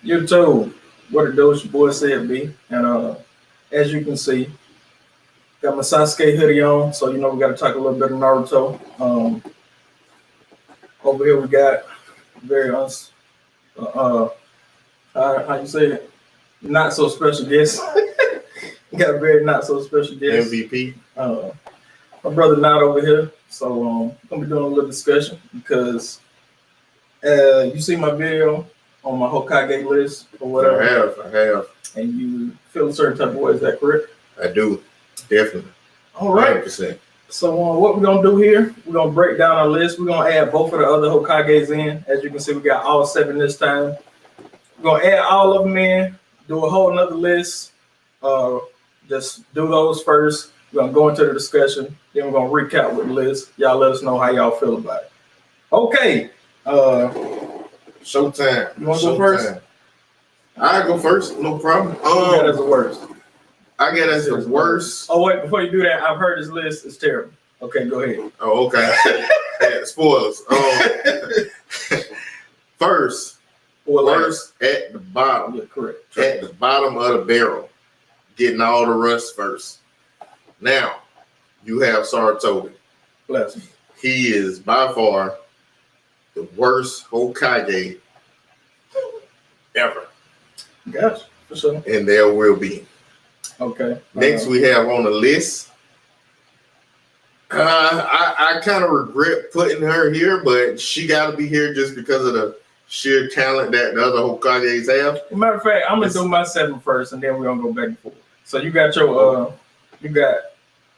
You told what it does, your boy said B. And as you can see, got my Sasuke hoodie on, so you know we gotta talk a little bit of Naruto. Over here we got very how you say it? Not so special guest. We got a very not so special guest. MVP. My brother not over here, so I'm gonna be doing a little discussion because you see my video on my Hokage list or whatever. I have. And you feel a certain type of way, is that correct? I do, definitely. All right. 100%. So what we're gonna do here, we're gonna break down our list. We're gonna add both of the other Hokages in. As you can see, we got all 7 this time. We're gonna add all of them in, do a whole nother list. Just do those first. We're gonna go into the discussion. Then we're gonna recap with the list. Y'all let us know how y'all feel about it. Okay. Showtime. You wanna go first? I go first, no problem. You got as the worst. I get as the worst. Oh wait, before you do that, I've heard this list is terrible. Okay, go ahead. Oh, okay. Yeah, spoilers. First at the bottom. Yeah, correct. At the bottom of the barrel, getting all the rust first. Now, you have Saratobi. Bless him. He is by far the worst Hokage ever. Gotcha, for sure. And there will be. Okay. Next, we have on the list. I kind of regret putting her here, but she got to be here just because of the sheer talent that the other Hokages have. Matter of fact, I'm gonna do my 7 first, and then we're gonna go back and forth. So you got your you got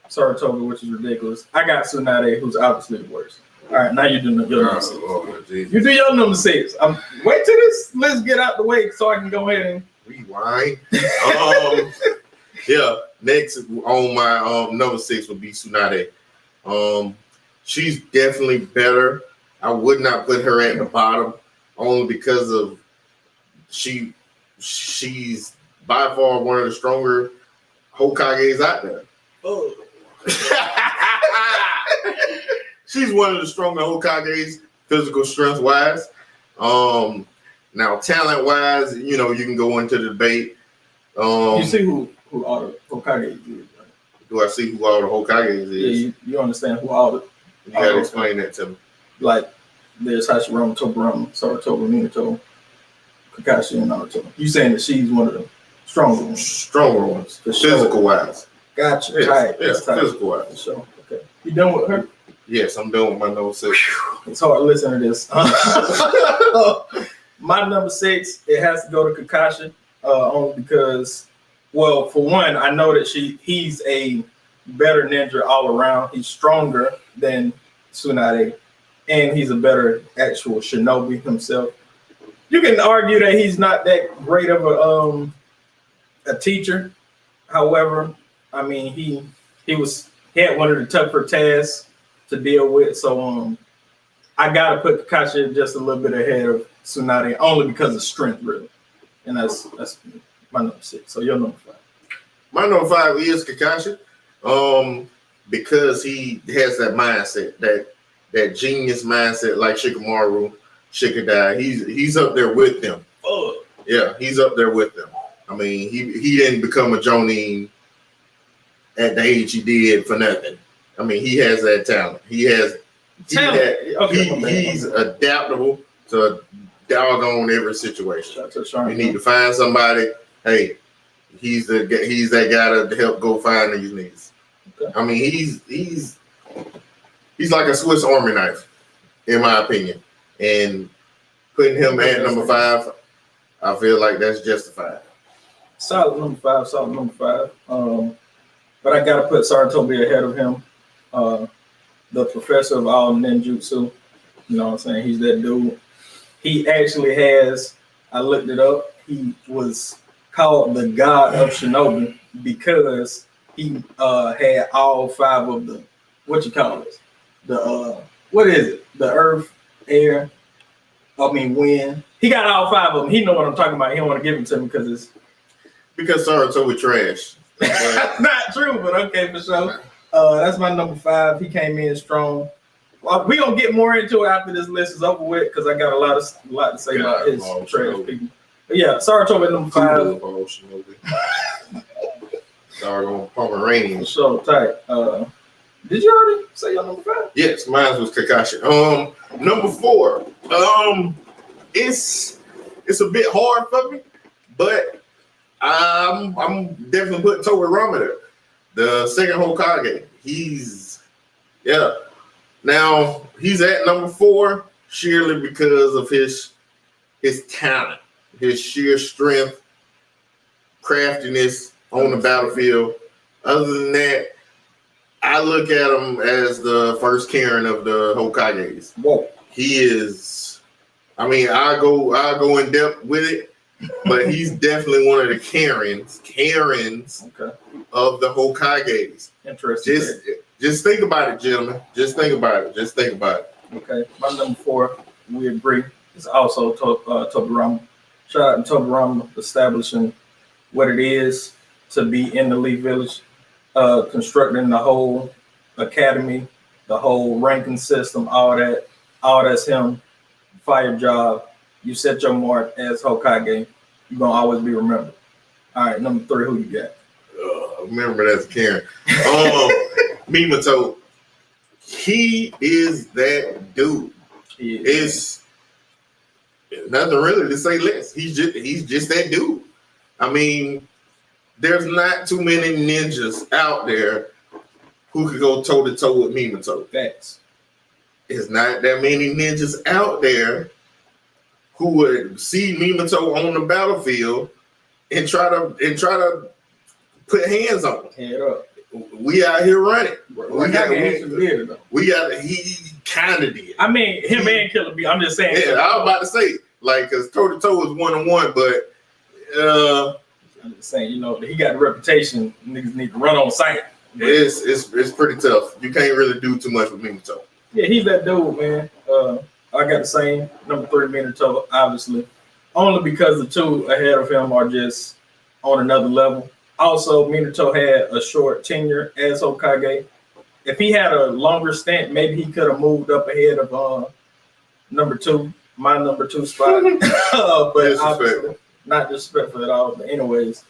Saratoga, which is ridiculous. I got Tsunade, who's obviously the worst. All right, now you do your number 6. You do your number 6. Wait till this list get out the way so I can go ahead and rewind. Yeah, next on my number 6 would be Tsunade. She's definitely better. I would not put her at the bottom only because of she's by far one of the stronger Hokages out there. Oh. She's one of the stronger Hokages, physical strength wise. Now talent wise, you know, you can go into the debate. You see who all the Hokages is, right? Do I see who all the Hokages is? Yeah, you understand who all the. You gotta explain that to me. Like, there's Hashirama, Tobirama, Saratoga, Minato, Kakashi, and Naruto. You saying that she's one of the stronger ones? Stronger ones, physical wise. Gotcha. Yes, right. Yes, physical wise. So, okay. You done with her? Yes, I'm done with my number 6. It's hard to listen to this. My number 6, it has to go to Kakashi, only because, well, for one, I know that he's a better ninja all around. He's stronger than Tsunade, and he's a better actual shinobi himself. You can argue that he's not that great of a teacher. However, I mean, he had one of the tougher tasks to deal with. So I gotta put Kakashi just a little bit ahead of Tsunade, only because of strength, really. And that's my number 6. So your number 5. My number 5 is Kakashi. Because he has that mindset, that genius mindset, like Shikamaru, Shikadai. He's up there with them. Oh. Yeah, he's up there with them. I mean, he didn't become a Jonin at the age he did for nothing. I mean, he has that talent. He's adaptable to doggone every situation. You need to find somebody. Hey, he's that guy to help go find these niggas. Okay. I mean, he's like a Swiss Army knife, in my opinion. And putting him at number 5, I feel like that's justified. Solid number 5. But I gotta put Saratobi ahead of him. The professor of all ninjutsu. You know what I'm saying? He's that dude. He actually has, I looked it up, he was called the god of shinobi because he had all 5 of the, what you call it? The what is it? The earth, air, wind. He got all 5 of them. He know what I'm talking about. He don't want to give them to me because Saratobi trash. Not true, but okay, for sure. That's my number 5. He came in strong. Well, we gonna get more into it after this list is over with because I got a lot to say about his trash people. But yeah, Saratoga at number 5. Doggone Pomeranian. So tight. Did you already say your number 5? Yes, mine was Kakashi. Number 4. It's a bit hard for me, but I'm definitely putting Toriyama there. The second Hokage. Now he's at number 4 sheerly because of his talent, his sheer strength, craftiness on the battlefield. Other than that, I look at him as the first Karen of the Hokages. Whoa. He is, I mean, I go in depth with it, but he's definitely one of the Karens okay, of the Hokages. Interesting. Just think about it, gentlemen. Just think about it. Okay. My number 4, we agree, is also Tobirama. Shout out to Tobirama establishing what it is to be in the Elite Village, constructing the whole academy, the whole ranking system, all that's him. Fire job. You set your mark as Hokage. You're gonna always be remembered. All right, number 3, who you got? Remember that's Karen. Minato. He is that dude. It's nothing really to say less. He's just that dude. I mean, there's not too many ninjas out there who could go toe to toe with Minato. Facts. There's not that many ninjas out there who would see Minato on the battlefield and try to put hands on him. Head up. We out here running. He kind of did. I mean, him and Killer B. I'm just saying. Yeah, I was about to say, like, because toe to toe is 1-on-1, but I'm just saying, he got the reputation. Niggas need to run on sight. It's pretty tough. You can't really do too much with Minato. Yeah, he's that dude, man. I got the same number 3 Minato, obviously, only because the 2 ahead of him are just on another level. Also, Minato had a short tenure as Hokage. If he had a longer stint, maybe he could have moved up ahead of number 2, my number 2 spot. But obviously, not disrespectful at all. But anyways,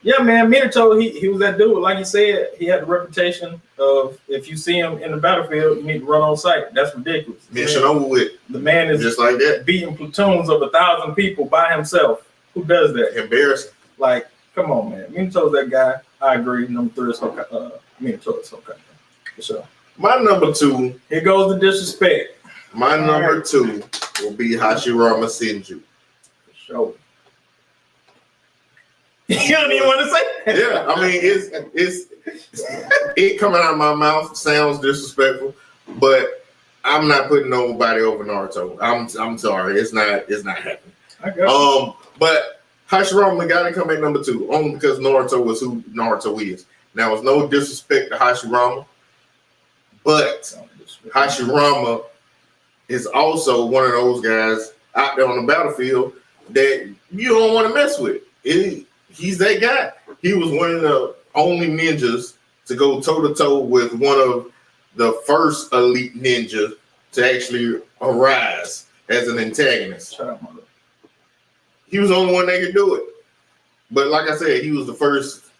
yeah, man, Minato, he was that dude. Like you said, he had the reputation of if you see him in the battlefield, you need to run on sight. That's ridiculous. Mission over with. The man is just like that, beating platoons of 1,000 people by himself. Who does that? Embarrassing. Like, come on, man. Minato's that guy. I agree. Number 3 is Minato is okay. For sure. My number 2. Here goes the disrespect. My number 2 will be Hashirama Senju. For sure. You don't even want to say that. Yeah, I mean, it's it coming out of my mouth sounds disrespectful, but I'm not putting nobody over Naruto. I'm sorry, it's not happening. I got you. But Hashirama got to come at number 2 only because Naruto was who Naruto is. Now, it's no disrespect to Hashirama, but Hashirama is also one of those guys out there on the battlefield that you don't want to mess with. He's that guy. He was one of the only ninjas to go toe-to-toe with one of the first elite ninjas to actually arise as an antagonist. He was the only one that could do it. But like I said, he was the first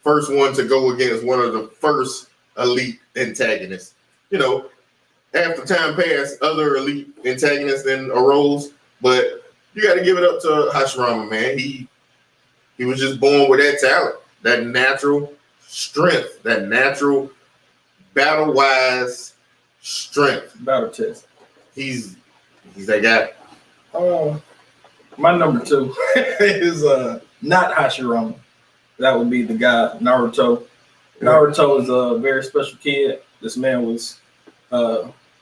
one to go against one of the first elite antagonists. After time passed, other elite antagonists then arose, but you got to give it up to Hashirama, man. He was just born with that talent, that natural strength, that natural battle-wise strength. Battle test. He's that guy. My number 2 is not Hashirama. That would be the guy, Naruto. Naruto is a very special kid. This man was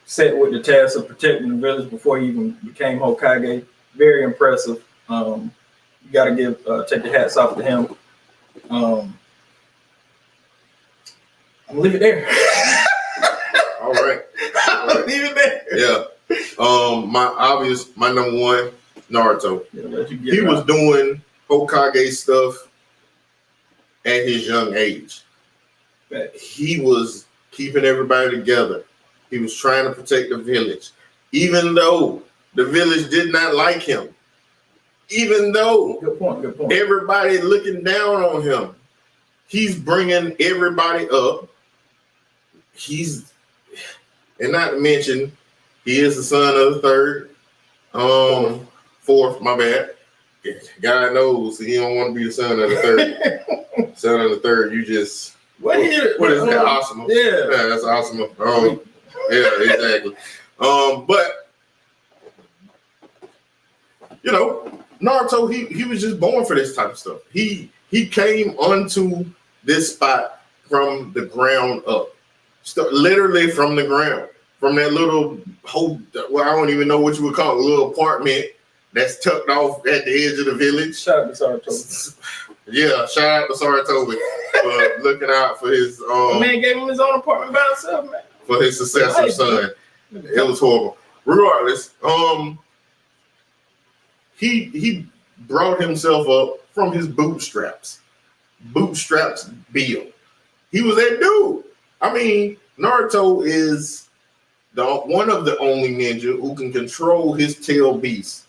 set with the task of protecting the village before he even became Hokage. Very impressive. You got to take your hats off to him. I'm gonna leave it there. All right. Leave it there. Yeah. My number 1, Naruto. He was doing Hokage stuff at his young age. He was keeping everybody together. He was trying to protect the village, even though the village did not like him. even though good point. Everybody looking down on him, he's bringing everybody up. And not to mention, he is the son of the fourth, my bad. God knows he don't want to be the son of the third. Son of the third, you just what is that? Awesome. Yeah, that's awesome. Yeah, exactly. But you know, Naruto, he was just born for this type of stuff. He came onto this spot from the ground up. Literally from the ground. From that little whole, well, I don't even know what you would call it, a little apartment that's tucked off at the edge of the village. Shout out to Saratobi. Yeah, shout out to Saratobi for looking out for his the man gave him his own apartment by himself, man. For his successor son. It was horrible. Regardless, he brought himself up from his bootstraps. Bootstraps Bill. He was that dude. I mean, Naruto is one of the only ninja who can control his tail beast.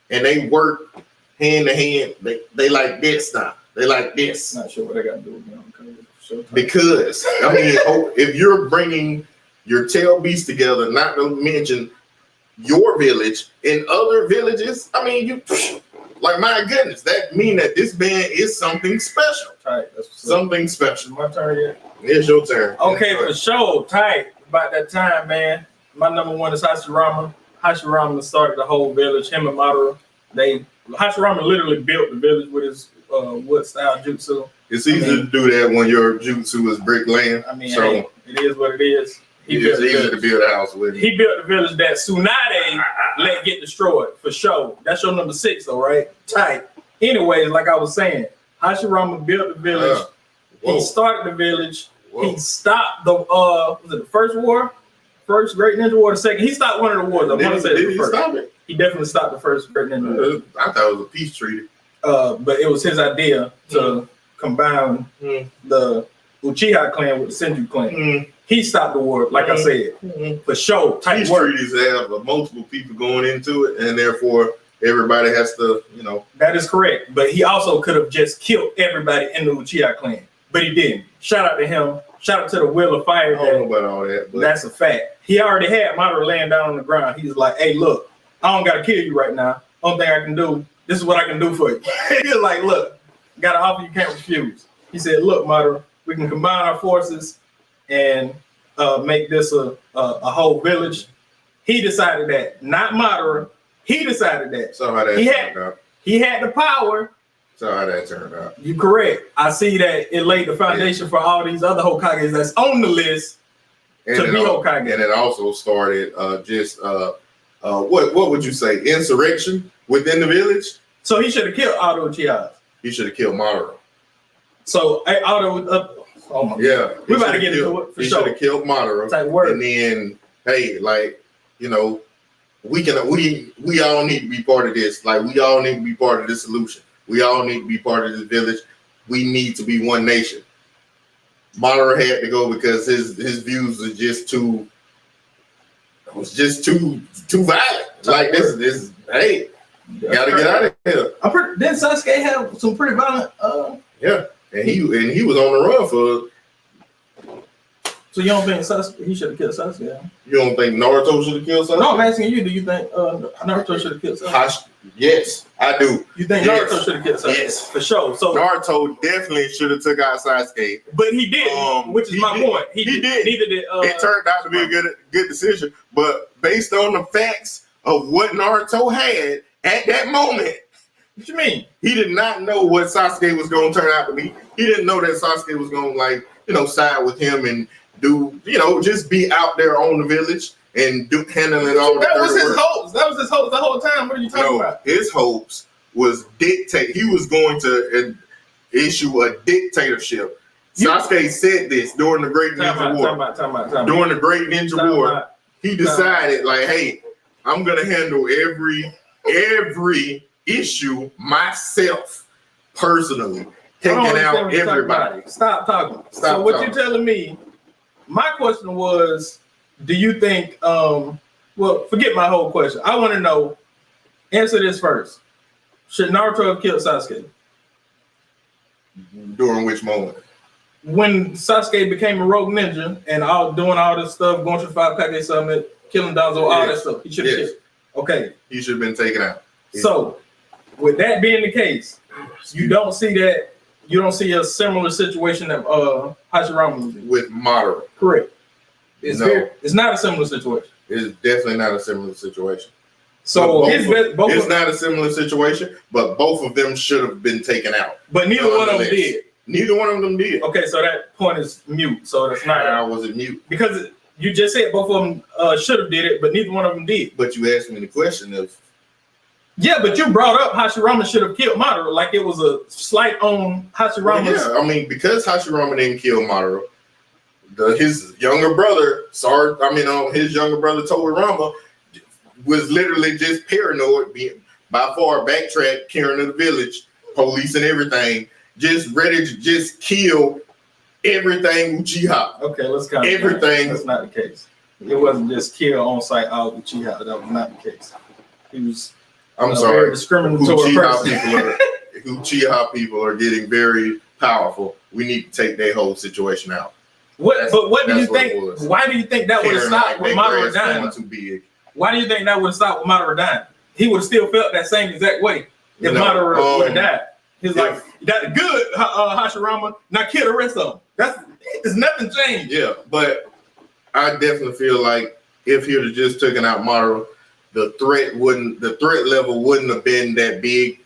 And they work hand to hand. They like this now. They like this. Not sure what I got to do with me. Because, I mean, if you're bringing your tail beast together, not to mention your village and other villages, I mean, you like, my goodness, that mean that this man is something special. Tight. That's something special. My turn yet? It's your turn. Okay, for sure. Tight. About that time, man. My number one is Hashirama. Hashirama started the whole village. Him and Madara. Hashirama literally built the village with his wood style jutsu. It's easy to do that when your jutsu is bricklaying. I mean, so hey, it is what it is. It's easy to build a house with. He built the village that Tsunade let get destroyed, for sure. That's your number 6, though, right? Tight. Anyways, like I was saying, Hashirama built the village. He started the village. Whoa. He stopped the was it the first war? First Great Ninja War, the second. He stopped one of the wars. I want to say did he stop it? He definitely stopped the first Great Ninja War. I thought it was a peace treaty. But it was his idea to combine the Uchiha clan with the Senju clan. He stopped the war, like I said, for sure. Peace treaties have multiple people going into it, and therefore everybody has to, you know. That is correct. But he also could have just killed everybody in the Uchiha clan, but he didn't. Shout out to him. Shout out to the Wheel of Fire. I don't know about all that, but that's a fact. He already had Madara laying down on the ground. He was like, "Hey, look, I don't gotta kill you right now. Only thing I can do, this is what I can do for you." He was like, "Look, got an offer you can't refuse." He said, "Look, Madara, we can combine our forces and make this a whole village." He decided that, not Madara. He decided that. So how that turned out. He had the power. So how that turned out. You're correct. I see that it laid the foundation for all these other Hokages that's on the list to be Hokage. And it also started what would you say, insurrection within the village? So he should have killed all the Uchihas. He should have killed Madara. So oh my God. We about to get into it for he sure. He should have killed Madara. Type word. And then, hey, like, you know, we all need to be part of this. Like, we all need to be part of this solution. We all need to be part of this village. We need to be one nation. Madara had to go because his views are just too violent. Like this hey, you gotta get out of here. Didn't Sasuke have some pretty violent yeah. And he was on the run for. So you don't think he should have killed Sasuke? Huh? You don't think Naruto should have killed Sasuke? No, I'm asking you. Do you think Naruto should have killed Sasuke? Yes, I do. You think Naruto should have killed Sasuke? Yes, for sure. So Naruto definitely should have took out Sasuke, but he didn't. Which is my point. He did. Neither did. It turned out to be a good decision, but based on the facts of what Naruto had at that moment. What you mean? He did not know what Sasuke was going to turn out to be. He didn't know that Sasuke was going to, side with him and do, just be out there on the village and handling it all. That was his hopes. That was his hopes the whole time. What are you talking about? His hopes was dictate. He was going to issue a dictatorship. Sasuke said this during the Great Ninja War. During the Great Ninja War, he decided, hey, I'm going to handle every issue myself personally, taking out everybody. Stop talking. So what you're telling me, my question was, do you think, well, forget my whole question. I want to know, answer this first. Should Naruto have killed Sasuke? During which moment? When Sasuke became a rogue ninja and doing all this stuff, going to the Hokage summit, killing Danzo, all that stuff. He should have killed. Okay. He should have been taken out. So, with that being the case, you don't see that. You don't see a similar situation that Hashirama was in. With Madara. Correct. It's not a similar situation. It's definitely not a similar situation. So it's not a similar situation, but both of them should have been taken out. But neither one of them did. Neither one of them did. Okay, so that point is mute. So that's not. How was it mute? Because you just said both of them should have did it, but neither one of them did. But you asked me the question of. Yeah, but you brought up Hashirama should have killed Madara, like it was a slight on Hashirama's. Yeah, I mean, because Hashirama didn't kill Madara, his younger brother, his younger brother Tobirama was literally just paranoid, being by far backtrack, carrying to the village, police and everything, just ready to just kill everything Uchiha. Okay, let's count everything. That's not the case. It wasn't just kill on sight all Uchiha. That was not the case. He was. I'm sorry. Very discriminatory Uchiha people are getting very powerful. We need to take their whole situation out. What do you think? Why do you think that would have stopped with Madara dying? Too big. Why do you think that would have stopped with Madara dying? He would have still felt that same exact way if Madara would have died. He's like, that's good, Hashirama. Now kill the rest of them. There's nothing changed. Yeah, but I definitely feel like if he'd have just taken out Madara, the threat level wouldn't have been that big,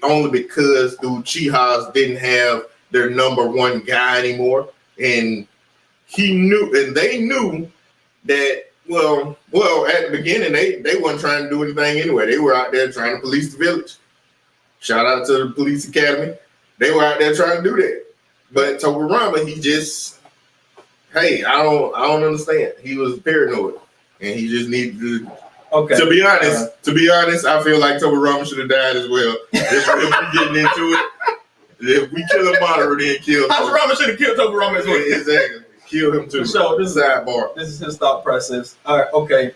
only because the Uchihas didn't have their number one guy anymore, and they knew that. Well, at the beginning they weren't trying to do anything anyway. They were out there trying to police the village. Shout out to the police academy. They were out there trying to do that. But Tobirama, he just, I don't understand. He was paranoid, and he just needed to. Okay. To be honest, I feel like Tobirama should have died as well. If we getting into it, if we kill a Madara, then kill Hashirama should have killed Tobirama as well. Exactly. Kill him too. So this is his thought process. All right, okay.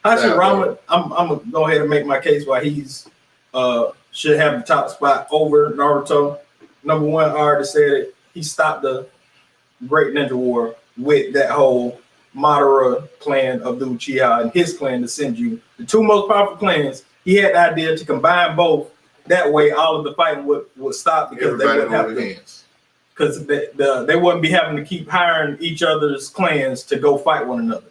Hashirama, I'm gonna go ahead and make my case why he's should have the top spot over Naruto. Number one, I already said it. He stopped the Great Ninja War with that whole Madara clan of the Uchiha and his clan, the Senju, the two most powerful clans. He had the idea to combine both. That way, all of the fighting would stop because they wouldn't have to. Because they wouldn't be having to keep hiring each other's clans to go fight one another.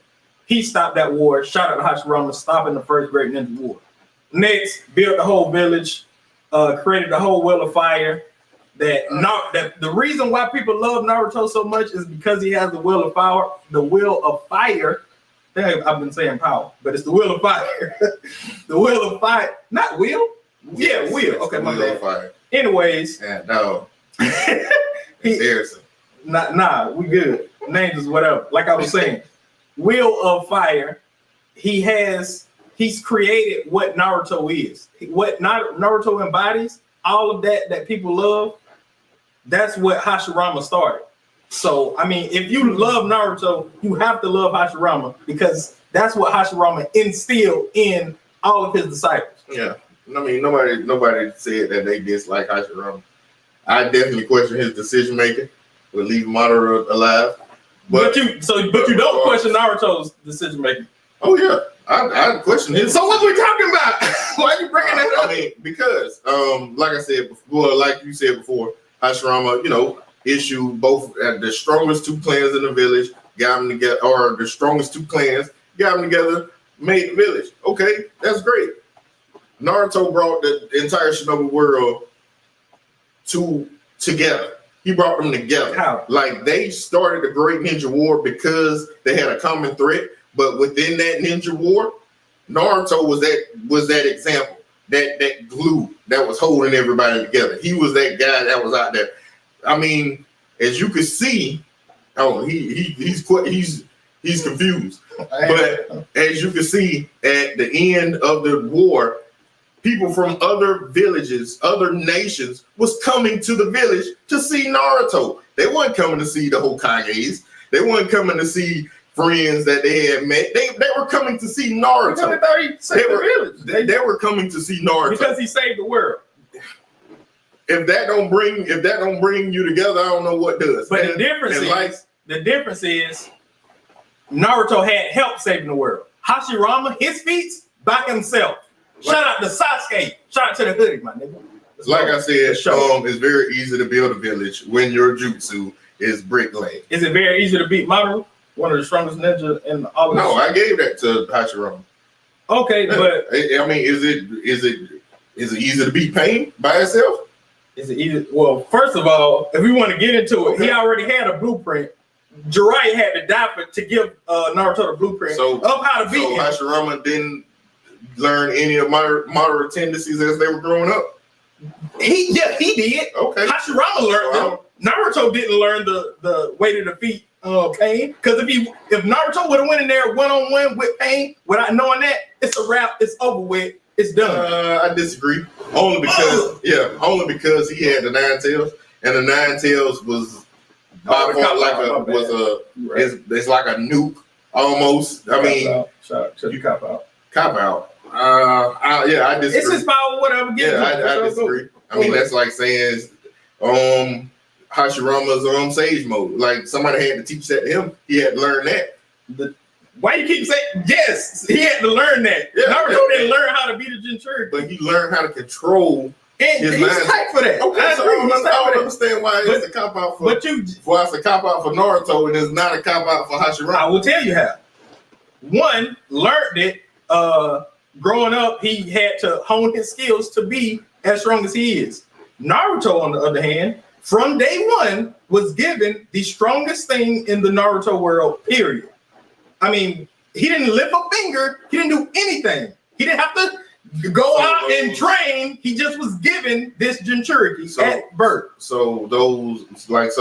He stopped that war, shot at Hashirama, stopping the first Great Ninja War. Next, built the whole village, created the whole Wheel of Fire. That the reason why people love Naruto so much is because he has the Wheel of Fire. The Wheel of Fire. I've been saying power, but it's the Wheel of Fire. The Wheel of Fire, not wheel. Yeah, wheel. Okay, my bad. Fire. Anyways, no. Nah, we good. Names is whatever. Like I was saying, Wheel of Fire. He's created what Naruto is. What Naruto embodies, all of that people love. That's what Hashirama started. So I mean, if you love Naruto, you have to love Hashirama because that's what Hashirama instilled in all of his disciples. Yeah, I mean, nobody said that they dislike Hashirama. I definitely question his decision making with leaving Madara alive. But you don't question Naruto's decision making. Oh yeah, I question his. So what we talking about? Why are you bringing that up? I mean, because like I said before, like you said before, Hashirama, issued both the strongest two clans in the village, got them together, or the strongest two clans got them together, made the village. Okay, that's great. Naruto brought the entire Shinobi world together. He brought them together. How? Like they started the Great Ninja War because they had a common threat, but within that ninja war, Naruto was that example, that glue that was holding everybody together. He was that guy that was out there. I mean, as you could see, he's confused. But as you can see, at the end of the war, people from other villages, other nations was coming to the village to see Naruto. They weren't coming to see the Hokages. They weren't coming to see friends that they had met. They were coming to see Naruto. They were coming to see Naruto because he saved the world. If that don't bring you together, I don't know what does. But the difference is Naruto had help saving the world. Hashirama, his feats by himself. Shout out to Sasuke. Shout out to the hoodie, my nigga. Like I said, it's very easy to build a village when your jutsu is bricklaying. Is it very easy to beat Maru, one of the strongest ninja in all of No, I gave that to Hashirama. Okay, but I mean, is it easy to beat Pain by itself? Is it easy? Well, first of all, if we want to get into it, he already had a blueprint. Jiraiya had to die to give Naruto the blueprint of how to beat him. Hashirama didn't learn any of moderate tendencies as they were growing up. He did. Okay. Hashirama learned them. Naruto didn't learn the way to defeat Pain. Because if Naruto would have went in there one-on-one with Pain without knowing that, it's a wrap. It's over with. It's done. I disagree. Only because he had the Nine Tails, and the Nine Tails was it's like a nuke almost. I mean, you cop out. Cop out. I disagree. It's his power, whatever. I disagree. I mean, that's like saying Hashirama's sage mode. Like somebody had to teach that to him. He had to learn that. Why you keep saying yes? He had to learn that. Naruto didn't learn how to beat a Jinchuriki, but he learned how to control his mind. He's tight for that. Okay, so I don't understand why it's a cop out for. Why it's a cop out for Naruto and it's not a cop out for Hashirama. I will tell you how. One learned it. Growing up, he had to hone his skills to be as strong as he is. Naruto, on the other hand, from day one, was given the strongest thing in the Naruto world, period. I mean, he didn't lift a finger. He didn't do anything. He didn't have to go out and train. He just was given this Jinchuriki at birth. So those knights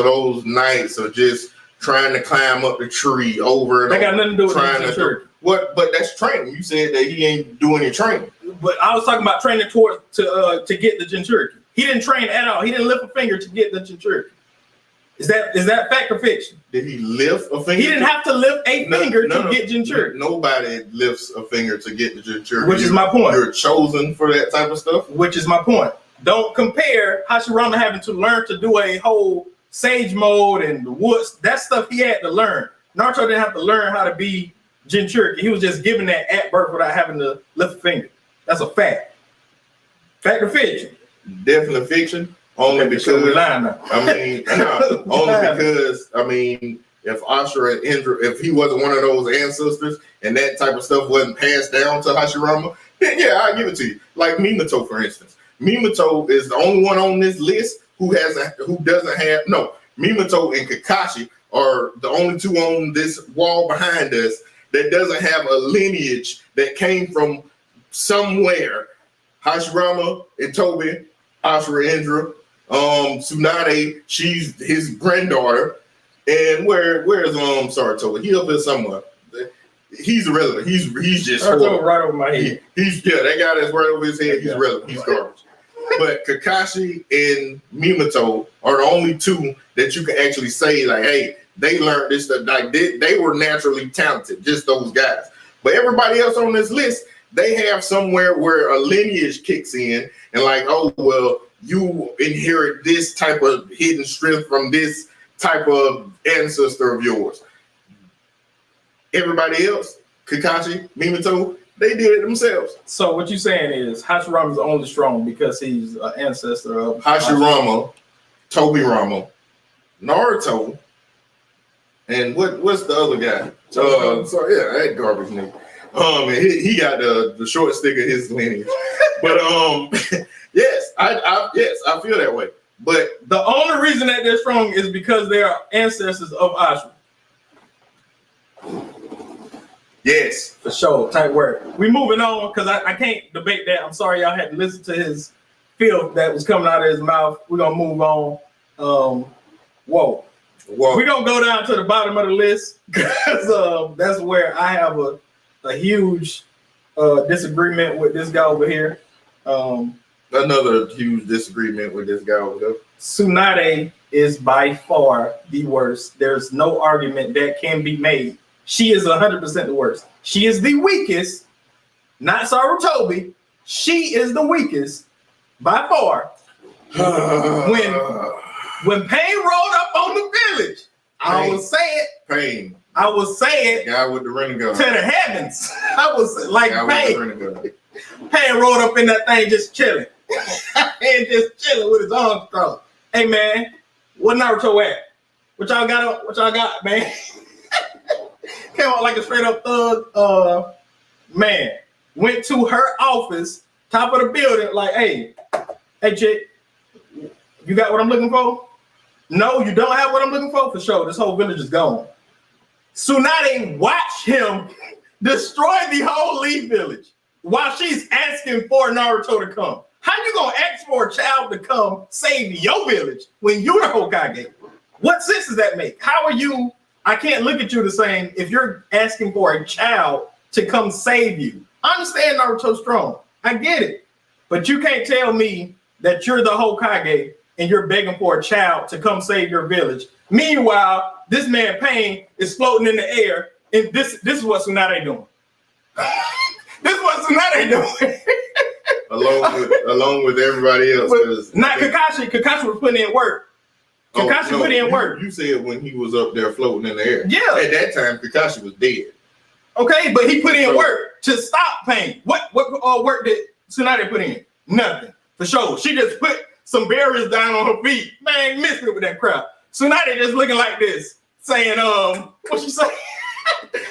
are just trying to climb up the tree over and they got nothing to do with Jinchuriki. What? But that's training. You said that he ain't doing any training. But I was talking about training to get the Jinchuriki. He didn't train at all. He didn't lift a finger to get the Jinchuriki. Is that fact or fiction? Did he lift a finger? He didn't have to lift a finger to get Jinchuriki. Nobody lifts a finger to get the Jinchuriki. Which is my point. You're chosen for that type of stuff. Which is my point. Don't compare Hashirama having to learn to do a whole sage mode and the woods. That stuff he had to learn. Naruto didn't have to learn how to be Jinchuriki. He was just given that at birth without having to lift a finger. That's a fact. Fact or fiction? Definitely fiction. Only because only because if Ashura and Indra, if he wasn't one of those ancestors and that type of stuff wasn't passed down to Hashirama, then yeah, I'll give it to you. Like Minato, for instance. Minato is the only one on this list Minato and Kakashi are the only two on this wall behind us that doesn't have a lineage that came from somewhere. Hashirama and Tobi, Ashura Indra, Tsunade, she's his granddaughter, and where's Saratoga? He up there somewhere. He's irrelevant. He's just right over my head. That guy that's right over his head. He's relevant. He's garbage. But Kakashi and Minato are the only two that you can actually say like, hey, they learned this stuff. Like they were naturally talented. Just those guys. But everybody else on this list, they have somewhere where a lineage kicks in, and like, oh well. You inherit this type of hidden strength from this type of ancestor of yours. Everybody else, Kakashi, Minato, they did it themselves. So what you're saying is Hashirama's only strong because he's an ancestor of Hashirama, Tobirama, Naruto, and what's the other guy? That garbage nigga. And he got the short stick of his lineage. But yes, I feel that way. But the only reason that they're strong is because they are ancestors of Ashura. Yes, for sure. Tight word. We moving on because I can't debate that. I'm sorry y'all had to listen to his filth that was coming out of his mouth. We're gonna move on. Whoa. We're gonna go down to the bottom of the list because that's where I have a huge disagreement with this guy over here. Another huge disagreement with this guy over there. Tsunade is by far the worst. There's no argument that can be made She is 100% the worst. She is the weakest, not Sarutobi. She is the weakest by far. when Pain rolled up on the village, I will say it. Pain. I will say it. Guy with the renegade. To the heavens. I was like, Pain. Pain rolled up in that thing just chilling. And just chilling with his arms crossed. Hey man, what Naruto at? What y'all got, man? Came out like a straight up thug. Man, went to her office, top of the building, like, hey chick, you got what I'm looking for? No, you don't have what I'm looking for? For sure, this whole village is gone. Tsunade watched him destroy the whole Leaf Village while she's asking for Naruto to come. How you gonna ask for a child to come save your village when you're the Hokage? What sense does that make? How are you? I can't look at you the same if you're asking for a child to come save you. I understand Naruto's strong. I get it. But you can't tell me that you're the Hokage and you're begging for a child to come save your village. Meanwhile, this man Pain is floating in the air, and this is what Tsunade doing. This is what Tsunade doing. along with everybody else. Not Kakashi. Kakashi was putting in work. Kakashi put in work. You said when he was up there floating in the air. Yeah. At that time, Kakashi was dead. Okay, but he put in work to stop Pain. What work did Tsunade put in? Nothing. For sure. She just put some barriers down on her feet. Man, missed it with that crap. Tsunade just looking like this, saying, what she say?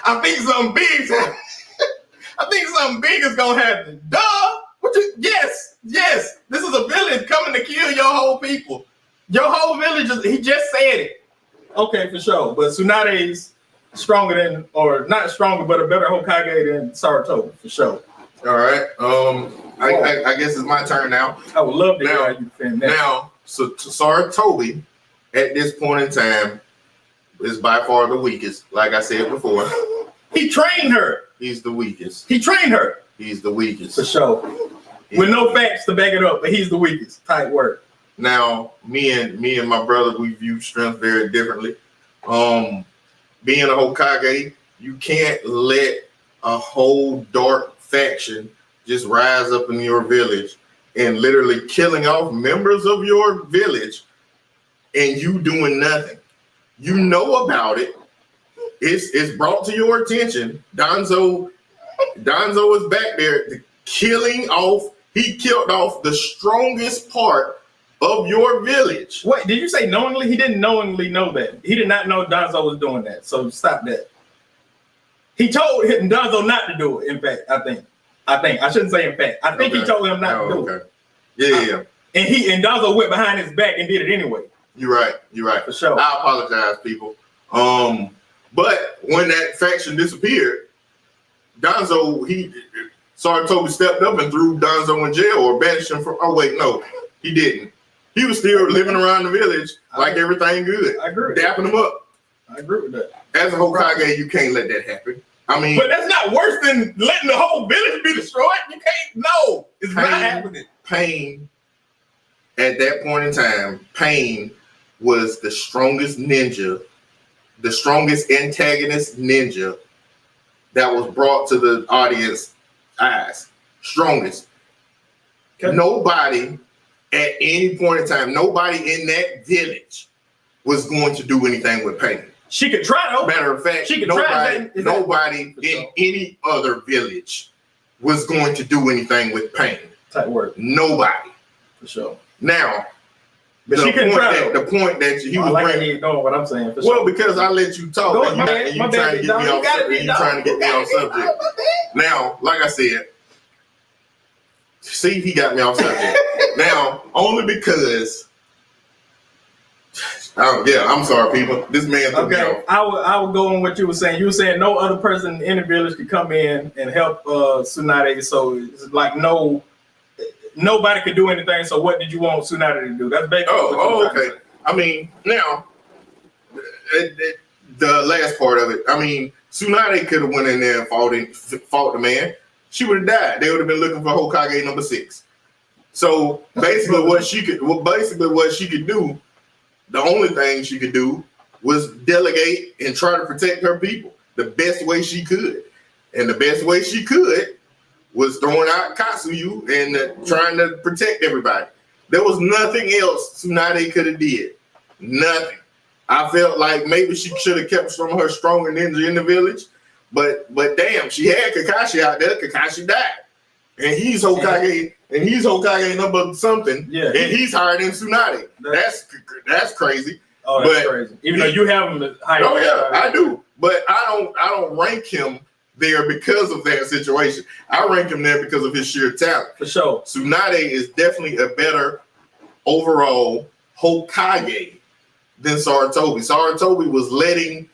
I think something big's happening. I think something big is gonna happen. Duh. Yes. This is a village coming to kill your whole people. Your whole village he just said it. Okay, for sure. But Tsunade's stronger than, or not stronger, but a better Hokage than Sarutobi, for sure. All right. I guess it's my turn now. I would love to hear how you defend that. Now, so Sarutobi at this point in time is by far the weakest. Like I said before, he trained her. He's the weakest. He trained her. He's the weakest. For sure. With no facts to back it up, but he's the weakest. Tight word. Now, me and my brother, we view strength very differently. Being a Hokage, you can't let a whole dark faction just rise up in your village and literally killing off members of your village and you doing nothing. You know about it. It's brought to your attention. Danzo is back there killing off. He killed off the strongest part of your village. Wait, did you say knowingly? He didn't knowingly know that. He did not know Danzo was doing that. So stop that. He told him Danzo not to do it. In fact, I think. I shouldn't say in fact. I think he told him not to do it. Yeah. And Danzo went behind his back and did it anyway. You're right. For sure. I apologize, people. But when that faction disappeared, Danzo, Sarutobi stepped up and threw Danzo in jail or banished him from. Oh wait, no, he didn't. He was still living around the village like everything good. I agree. Dapping him up. I agree with that. As a Hokage, you can't let that happen. I mean, but that's not worse than letting the whole village be destroyed. You can't. No, it's not happening. Pain. At that point in time, Pain was the strongest ninja, the strongest antagonist ninja that was brought to the audience eyes. Strongest. Okay. Nobody at any point in time, nobody in that village was going to do anything with Pain. She could try though. Matter of fact, nobody in any other village was going to do anything with Pain. Type word. Nobody. For sure. Now, but she couldn't try. The point that he was bringing. Know what I'm saying. For sure. Because I let you talk and you trying to get me off subject. You trying to get me off subject. Now, like I said, see, he got me off subject. Now, only because. I'm sorry, people. This man took me off. I would go on what you were saying. You were saying no other person in the village could come in and help Tsunade. So it's like nobody could do anything. So what did you want Tsunade to do? That's basically. Okay. I mean, now the last part of it. I mean, Tsunade could have went in there and fought the man. She would have died. They would have been looking for Hokage number 6. So basically, what she could do. The only thing she could do was delegate and try to protect her people. the best way she could. And the best way she could was throwing out Katsuyu and trying to protect everybody. There was nothing else Tsunade could have did. Nothing. I felt like maybe she should have kept some of her stronger ninja in the village. But damn, she had Kakashi out there. Kakashi died. And he's Hokage, and he's Hokage number something. Yeah. And he's higher than Tsunade. That's crazy. Oh, that's crazy. Even though you have him higher. Oh yeah, I do. But I don't rank him there because of that situation. I rank him there because of his sheer talent. For sure. Tsunade is definitely a better overall Hokage than Sarutobi. Sarutobi was letting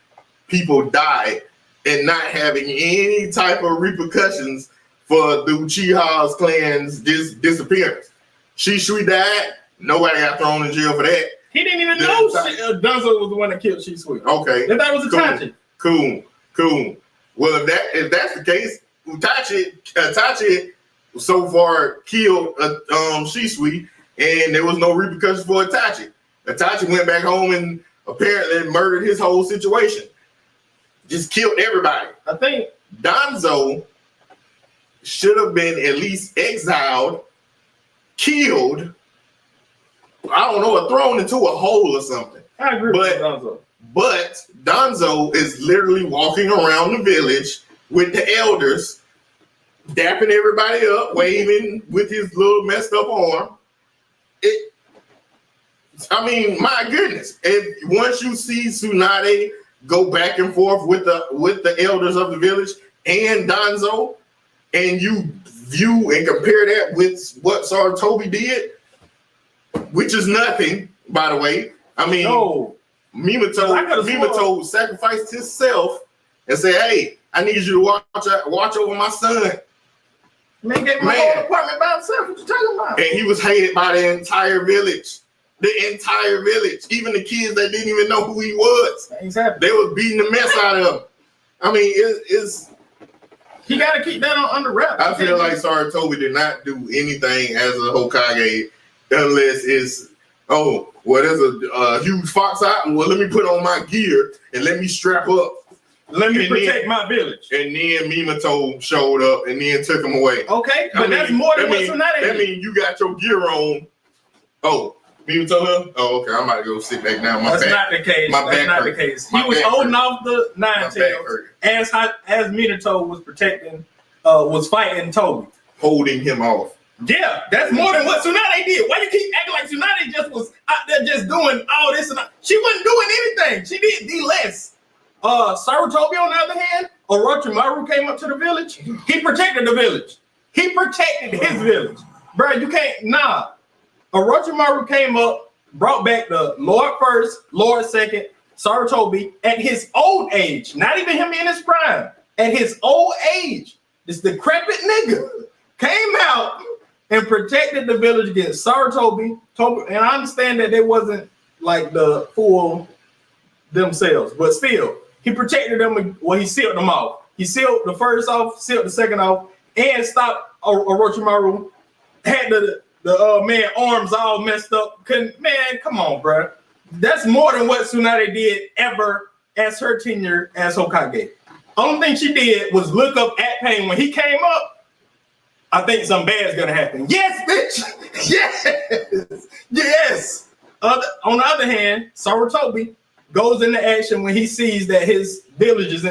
people die and not having any type of repercussions for the Uchiha's clan's disappearance. Shisui died. Nobody got thrown in jail for that. He didn't even know Danzo was the one that killed Shisui. Okay. If that was Itachi. Cool. Well, if that's the case, Itachi so far killed Shisui, and there was no repercussions for Itachi. Itachi went back home and apparently murdered his whole situation. Just killed everybody. I think Danzo should have been at least exiled, killed, I don't know, thrown into a hole or something. I agree with Danzo. But Danzo is literally walking around the village with the elders, dapping everybody up, waving with his little messed up arm. I mean, my goodness. And once you see Tsunade go back and forth with the elders of the village and Danzo, and you view and compare that with what Sarutobi did, which is nothing, by the way. I mean, Minato sacrificed himself and said, "Hey, I need you to watch over my son." Man, get my whole apartment by himself. What you talking about? And he was hated by the entire village. The entire village, even the kids that didn't even know who he was. Exactly. They was beating the mess out of him. I mean, it's he got to keep that under wraps. I feel like Sarutobi did not do anything as a Hokage unless it's, there's a huge fox out. Well, let me put on my gear and let me strap up. Let me protect my village. And then Minato showed up and then took him away. Okay, but that's more than what Tsunade did. That means you got your gear on. Oh, Minato? Oh, okay. I'm about to go sit back down. That's not the case. That's not the case. He was holding off the Nine Tails as Minato was protecting, was fighting Toby. Holding him off. Yeah, that's more than what Tsunade did. Why you keep acting like Tsunade just was out there just doing all this and that? She wasn't doing anything. She did less. Sarutobi, on the other hand, Orochimaru came up to the village. He protected the village. He protected his village. Bro, you can't, Orochimaru came up, brought back the Lord first, Lord second, Sarutobi at his old age. Not even him in his prime. At his old age. This decrepit nigga came out and protected the village against Sarutobi. And I understand that they wasn't like the full themselves, but still, he protected them. Well, he sealed them off. He sealed the first off, sealed the second off, and stopped Orochimaru. Had the man arms all messed up. Man, come on, bro. That's more than what Tsunade did ever as her tenure as Hokage. Only thing she did was look up at Pain when he came up. I think something bad's gonna happen. Yes, bitch. Yes. On the other hand, Sarutobi goes into action when he sees that his village is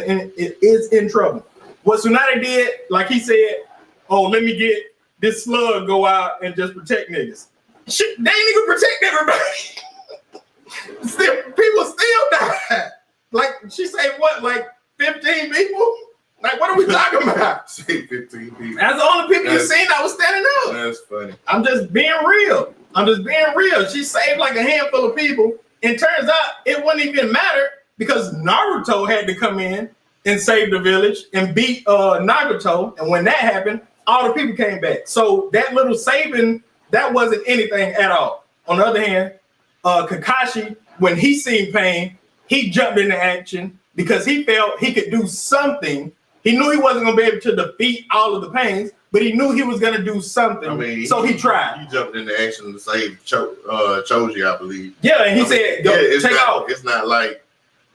in trouble. What Tsunade did, like he said, let me get this slug go out and just protect niggas. Shit, they ain't even protect everybody. People still die. Like she said, what, like 15 people? Like, what are we talking about? Say 15 people. That's the only people you seen that was standing up. That's funny. I'm just being real. She saved like a handful of people. And turns out it wouldn't even matter because Naruto had to come in and save the village and beat Nagato. And when that happened, all the people came back. So that little saving, that wasn't anything at all. On the other hand, Kakashi, when he seen Pain, he jumped into action because he felt he could do something. He knew he wasn't going to be able to defeat all of the Pains, but he knew he was going to do something. So he tried. He jumped into action to save Choji, I believe. Yeah, and he said, take off. It's not like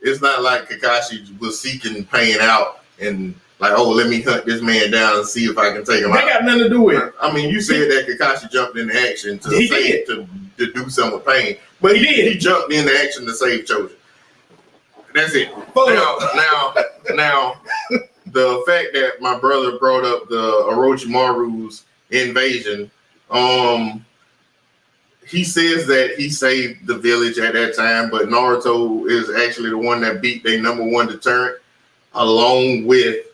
it's not like Kakashi was seeking pain out and like, oh, let me hunt this man down and see if I can take him out. That got nothing to do with it. I mean, you said that Kakashi jumped into action to do something with pain, but he did. He jumped into action to save Choji. That's it. Now, the fact that my brother brought up the Orochimaru's invasion, he says that he saved the village at that time, but Naruto is actually the one that beat their number one deterrent, along with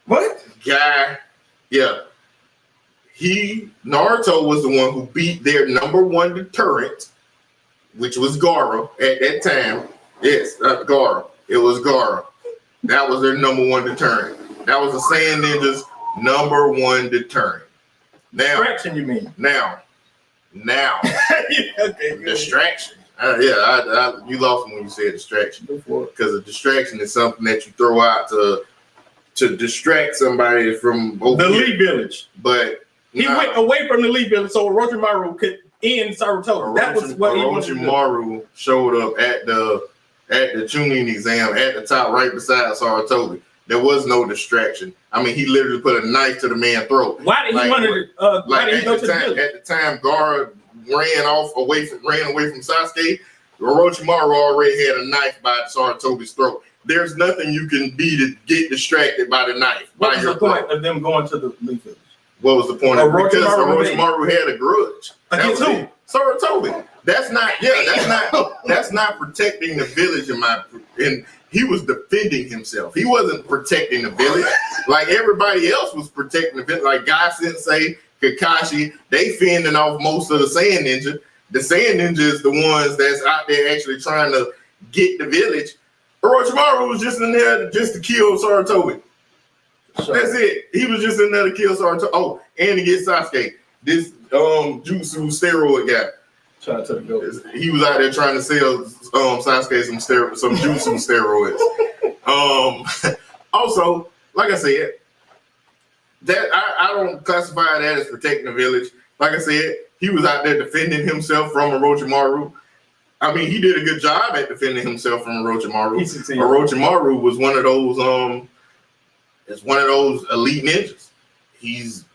what guy? Yeah, Naruto was the one who beat their number one deterrent, which was Gaara at that time. Yes, Gaara. It was Gaara. That was their number one deterrent. That was the Saiyan Ninjas' number one deterrent. Now, distraction, you mean? Now, okay, distraction. You lost me when you said distraction, because a distraction is something that you throw out to distract somebody from the Lee Village. But he went away from the Lee Village so Orochimaru could end Sarutobi. That was what Orochimaru showed up at the Chunin exam at the top right beside Sarutobi. There was no distraction. I mean, he literally put a knife to the man's throat. Why did he want to? Why did he go to the village? At the time, Gaara ran away from Sasuke. Orochimaru already had a knife by Sarutobi's throat. There's nothing you can be to get distracted by the knife. What was the point of them going to the Lee Village? What was the point of it? Because Orochimaru had a grudge. Against who? Sarutobi. That's not protecting the village and he was defending himself. He wasn't protecting the village like everybody else was protecting the village. Like Guy Sensei, Kakashi, they fending off most of the Saiyan Ninja. The Saiyan Ninja is the ones that's out there actually trying to get the village. Orochimaru was just in there just to kill Sarutobi. Sure. That's it. He was just in there to kill Sarutobi. Oh, and to get Sasuke. This jutsu steroid guy. Shout out to the goat. He was out there trying to sell Sasuke some jutsu steroids. Also, like I said, that I don't classify that as protecting the village. Like I said, he was out there defending himself from Orochimaru. I mean, he did a good job at defending himself from Orochimaru. Orochimaru was one of those elite ninjas. He's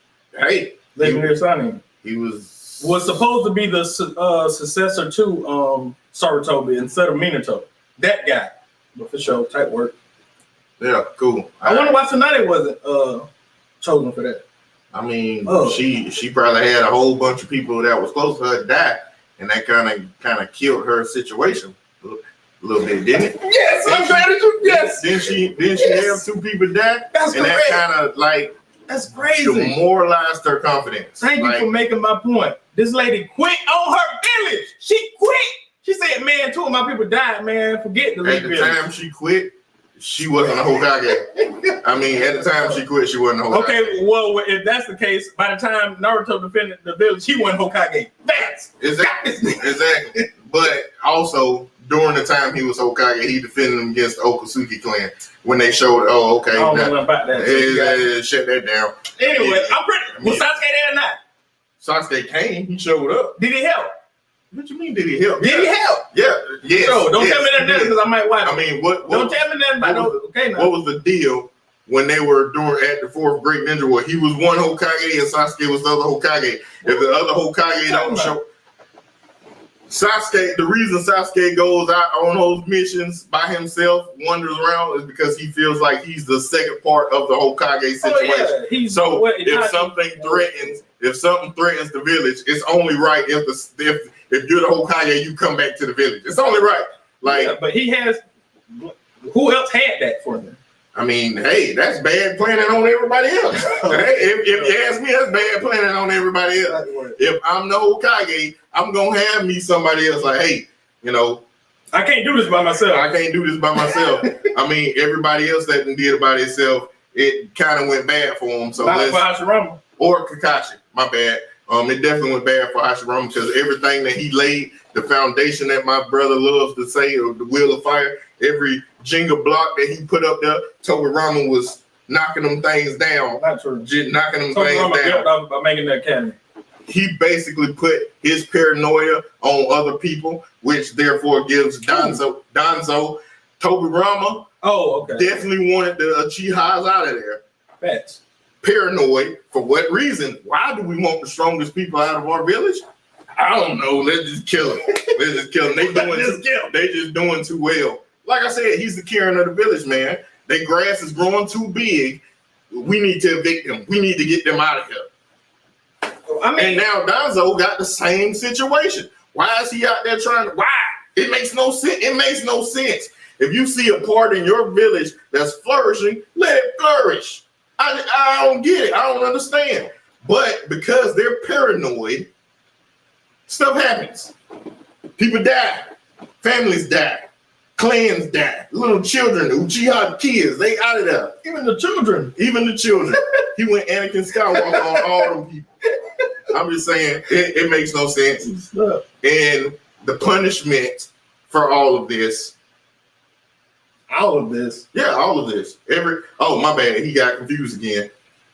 legendary signing. He was supposed to be the successor to Sarutobi instead of Minato. That guy. But for sure, tight work. Yeah, cool. I wonder why Tsunade wasn't chosen for that. I mean, she probably had a whole bunch of people that was close to her die, and that kind of killed her situation a little bit, didn't it? Yes, I'm glad that you. Yes. Didn't she have two people die? That's and correct. That kind of like that's crazy. Demoralized her confidence. Thank you for making my point. This lady quit on her village. She quit. She said, "Man, two of my people died. Man, forget the village." At the time she quit, she wasn't a Hokage. I mean, at the time she quit, she wasn't a Hokage. Okay, well, if that's the case, by the time Naruto defended the village, he wasn't Hokage. That's exactly. But also, during the time he was Hokage, he defended him against the Okatsuki clan when they showed, I don't know about that. Shut that down. Anyway, was Sasuke there or not? Sasuke came. He showed up. Did he help? What you mean? Did he help? Did he help? Yeah. Yes. So don't tell me that because I might watch. I mean, what? Don't tell me that about what was the deal when they were at the fourth Great Ninja War? He was one Hokage and Sasuke was the other Hokage. If the other Hokage don't show. Sasuke, the reason Sasuke goes out on those missions by himself, wanders around, is because he feels like he's the second part of the Hokage situation. So if something threatens the village, it's only right if you're the Hokage, you come back to the village. It's only right. But he has. Who else had that for him? I mean, hey, that's bad planning on everybody else. If you ask me, that's bad planning on everybody else. If I'm the Hokage, I'm gonna have me somebody else like, hey, I can't do this by myself. I mean, everybody else that did it by themselves, it kind of went bad for them. So for Hashirama or Kakashi, my bad. It definitely went bad for Hashirama because everything that he laid, the foundation that my brother loves to say, of the wheel of fire, every Jenga block that he put up there, Tobirama was knocking them things down. Not true. Knocking them things down. By making the academy. He basically put his paranoia on other people, which therefore gives Danzo Tobirama. Oh, okay. Definitely wanted the Uchihas out of there. Facts. Paranoid. For what reason? Why do we want the strongest people out of our village? I don't know. Let's just kill them. Let's just kill them. They just doing too well. Like I said, he's the Karen of the village, man. Their grass is growing too big. We need to evict them. We need to get them out of here. And now Danzo got the same situation. Why is he out there trying to? Why? It makes no sense. It makes no sense. If you see a part in your village that's flourishing, let it flourish. I don't get it. I don't understand. But because they're paranoid, stuff happens. People die. Families die. Clans die. Little children, Uchiha kids, they out of there. Even the children. He went Anakin Skywalker on all them people. I'm just saying, it makes no sense. And the punishment for all of this. Yeah, all of this. Oh, my bad. He got confused again.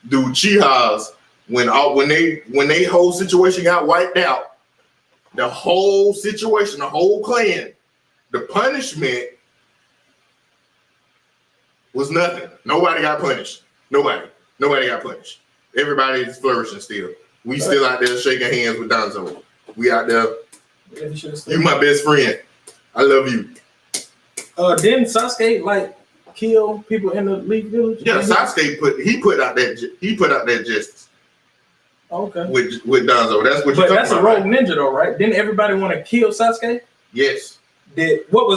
The Uchihas, when they whole situation got wiped out, the whole situation, the whole clan, the punishment was nothing. Nobody got punished. Nobody got punished. Everybody is flourishing still. We still out there shaking hands with Danzo. We out there. You my best friend. I love you. Didn't Sasuke kill people in the Leaf Village? Yeah, Sasuke put out that justice. Okay. With Danzo. That's what you're talking about. But that's a rogue ninja though, right? Didn't everybody want to kill Sasuke? Yes. At the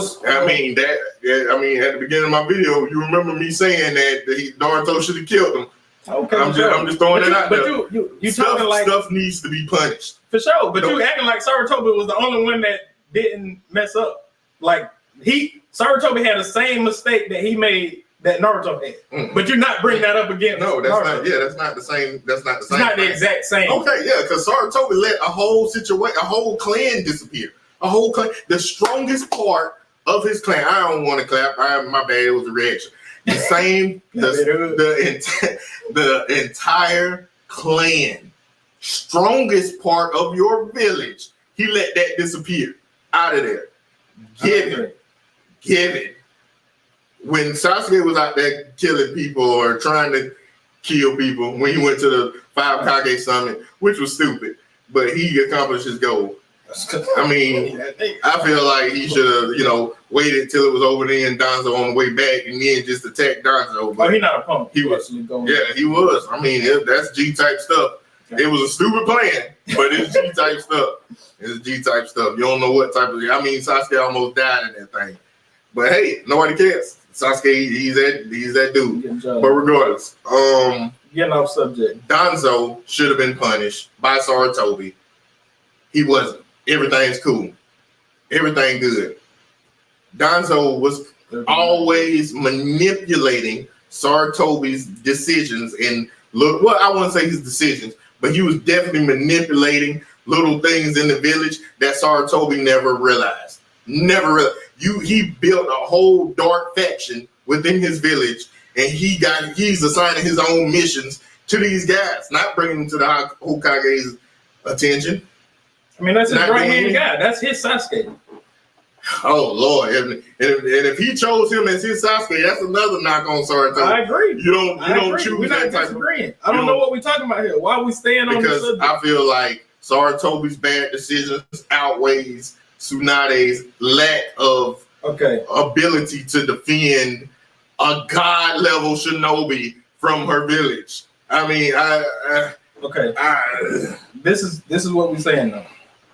beginning of my video, you remember me saying that Naruto should have killed him. Okay. I'm just throwing it out there. But you talking like stuff needs to be punished. For sure. But you acting like Sarutobi was the only one that didn't mess up. Like Sarutobi had the same mistake that he made that Naruto had. But you're not bringing that up again. No, that's Naruto. Not. Yeah, that's not the same. That's not the same. It's not the exact same. Okay, yeah, because Sarutobi let a whole clan disappear. A whole clan. The strongest part of his clan. I don't want to clap. My bad. It was a reaction. The same. the entire clan. Strongest part of your village. He let that disappear out of there. Give it. When Sasuke was out there killing people or trying to kill people, when he went to the 5 Hokage summit, which was stupid, but he accomplished his goal. I mean, I feel like he should have, waited till it was over there and Danzo on the way back and then just attack Danzo. But he's not a punk. He was. Yeah, he was. I mean, that's G-type stuff. Okay. It was a stupid plan, but it's G-type stuff. It's G-type stuff. You don't know what type of. I mean, Sasuke almost died in that thing. But hey, nobody cares. Sasuke, he's that dude. But regardless, getting off subject. Danzo should have been punished by Sarutobi. He wasn't. Everything's cool. Everything good. Danzo was always manipulating Sarutobi's decisions and I wouldn't say his decisions, but he was definitely manipulating little things in the village that Sarutobi never realized. He built a whole dark faction within his village, and he's assigning his own missions to these guys, not bringing them to the Hokage's attention. I mean, that's his right-hand guy. That's his Sasuke. Oh, Lord. And if he chose him as his Sasuke, that's another knock on Sarutobi. I agree. You don't choose We're not that type disagreeing. I don't know what we're talking about here. Why are we staying on this subject? I feel like Sarutobi's bad decisions outweighs Tsunade's lack of ability to defend a god-level shinobi from her village. I mean, this is what we're saying though.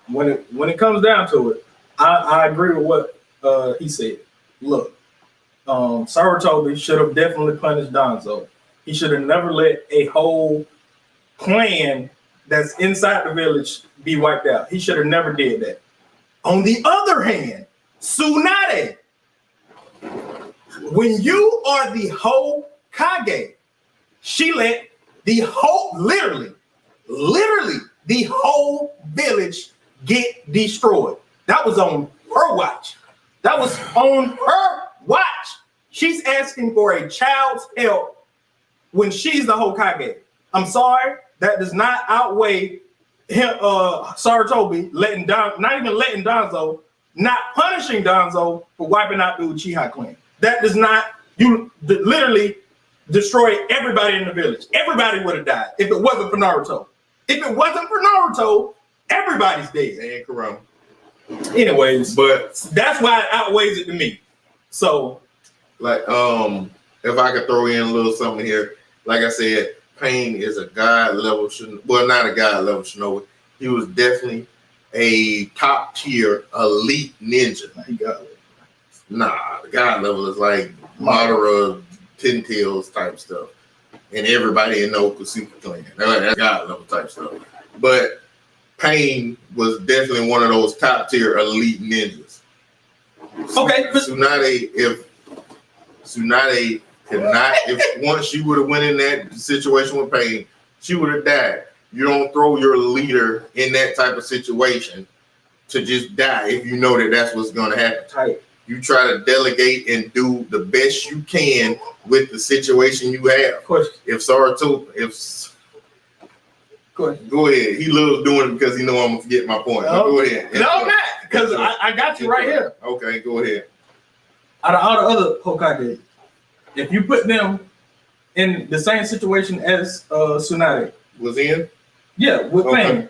When it comes down to it, I agree with what he said. Look, Sarutobi should have definitely punished Danzo. He should have never let a whole clan that's inside the village be wiped out. He should have never did that. On the other hand, Tsunade, when you are the Hokage, she let the whole, literally the whole village get destroyed. That was on her watch. She's asking for a child's help when she's the Hokage. I'm sorry, that does not outweigh him, Sarutobi not even letting Danzo, not punishing Danzo for wiping out the Uchiha clan. that does not, you literally destroy everybody in the village. Everybody would have died if it wasn't for Naruto. If it wasn't for Naruto, everybody's dead. And Kurama. Anyways, but that's why it outweighs it to me. So, like, if I could throw in a little something here, like I said, Pain is a god level, well, not a god level shinobi. He was definitely a top tier elite ninja. Nah, the god level is like Madara, Ten Tails type stuff, and everybody in the Kosuke clan. That's god level type stuff. But Pain was definitely one of those top tier elite ninjas. Okay, Tsunade could not, if once she would have went in that situation with Pain, she would have died. You don't throw your leader in that type of situation to just die if you know that that's what's going to happen. Right. You try to delegate and do the best you can with the situation you have. Of course. Go ahead. He loves doing it because he know I'm going to forget my point. Go ahead. No, I'm not, because I got you right here. Okay, go ahead. Out of all the other Hokage, if you put them in the same situation as Tsunade was in, yeah, with Pain,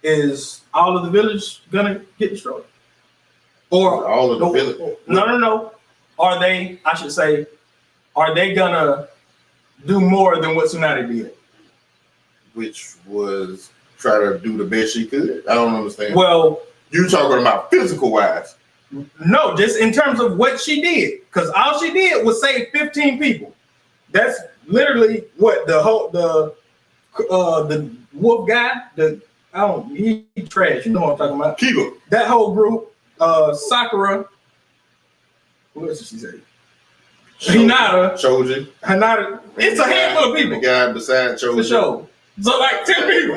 is all of the village gonna get destroyed? Or all of the village? No. Are they gonna do more than what Tsunade did? Which was try to do the best she could. I don't understand. Well, you talking about physical wise? No, just in terms of what she did, because all she did was save 15 people. That's literally what the wolf guy. He trash. You know what I'm talking about? Kiba. That whole group. Sakura. What else did she say? Hinata. Choji. Hinata. It's a handful of people. The guy beside Choji. For sure. So like 10 people.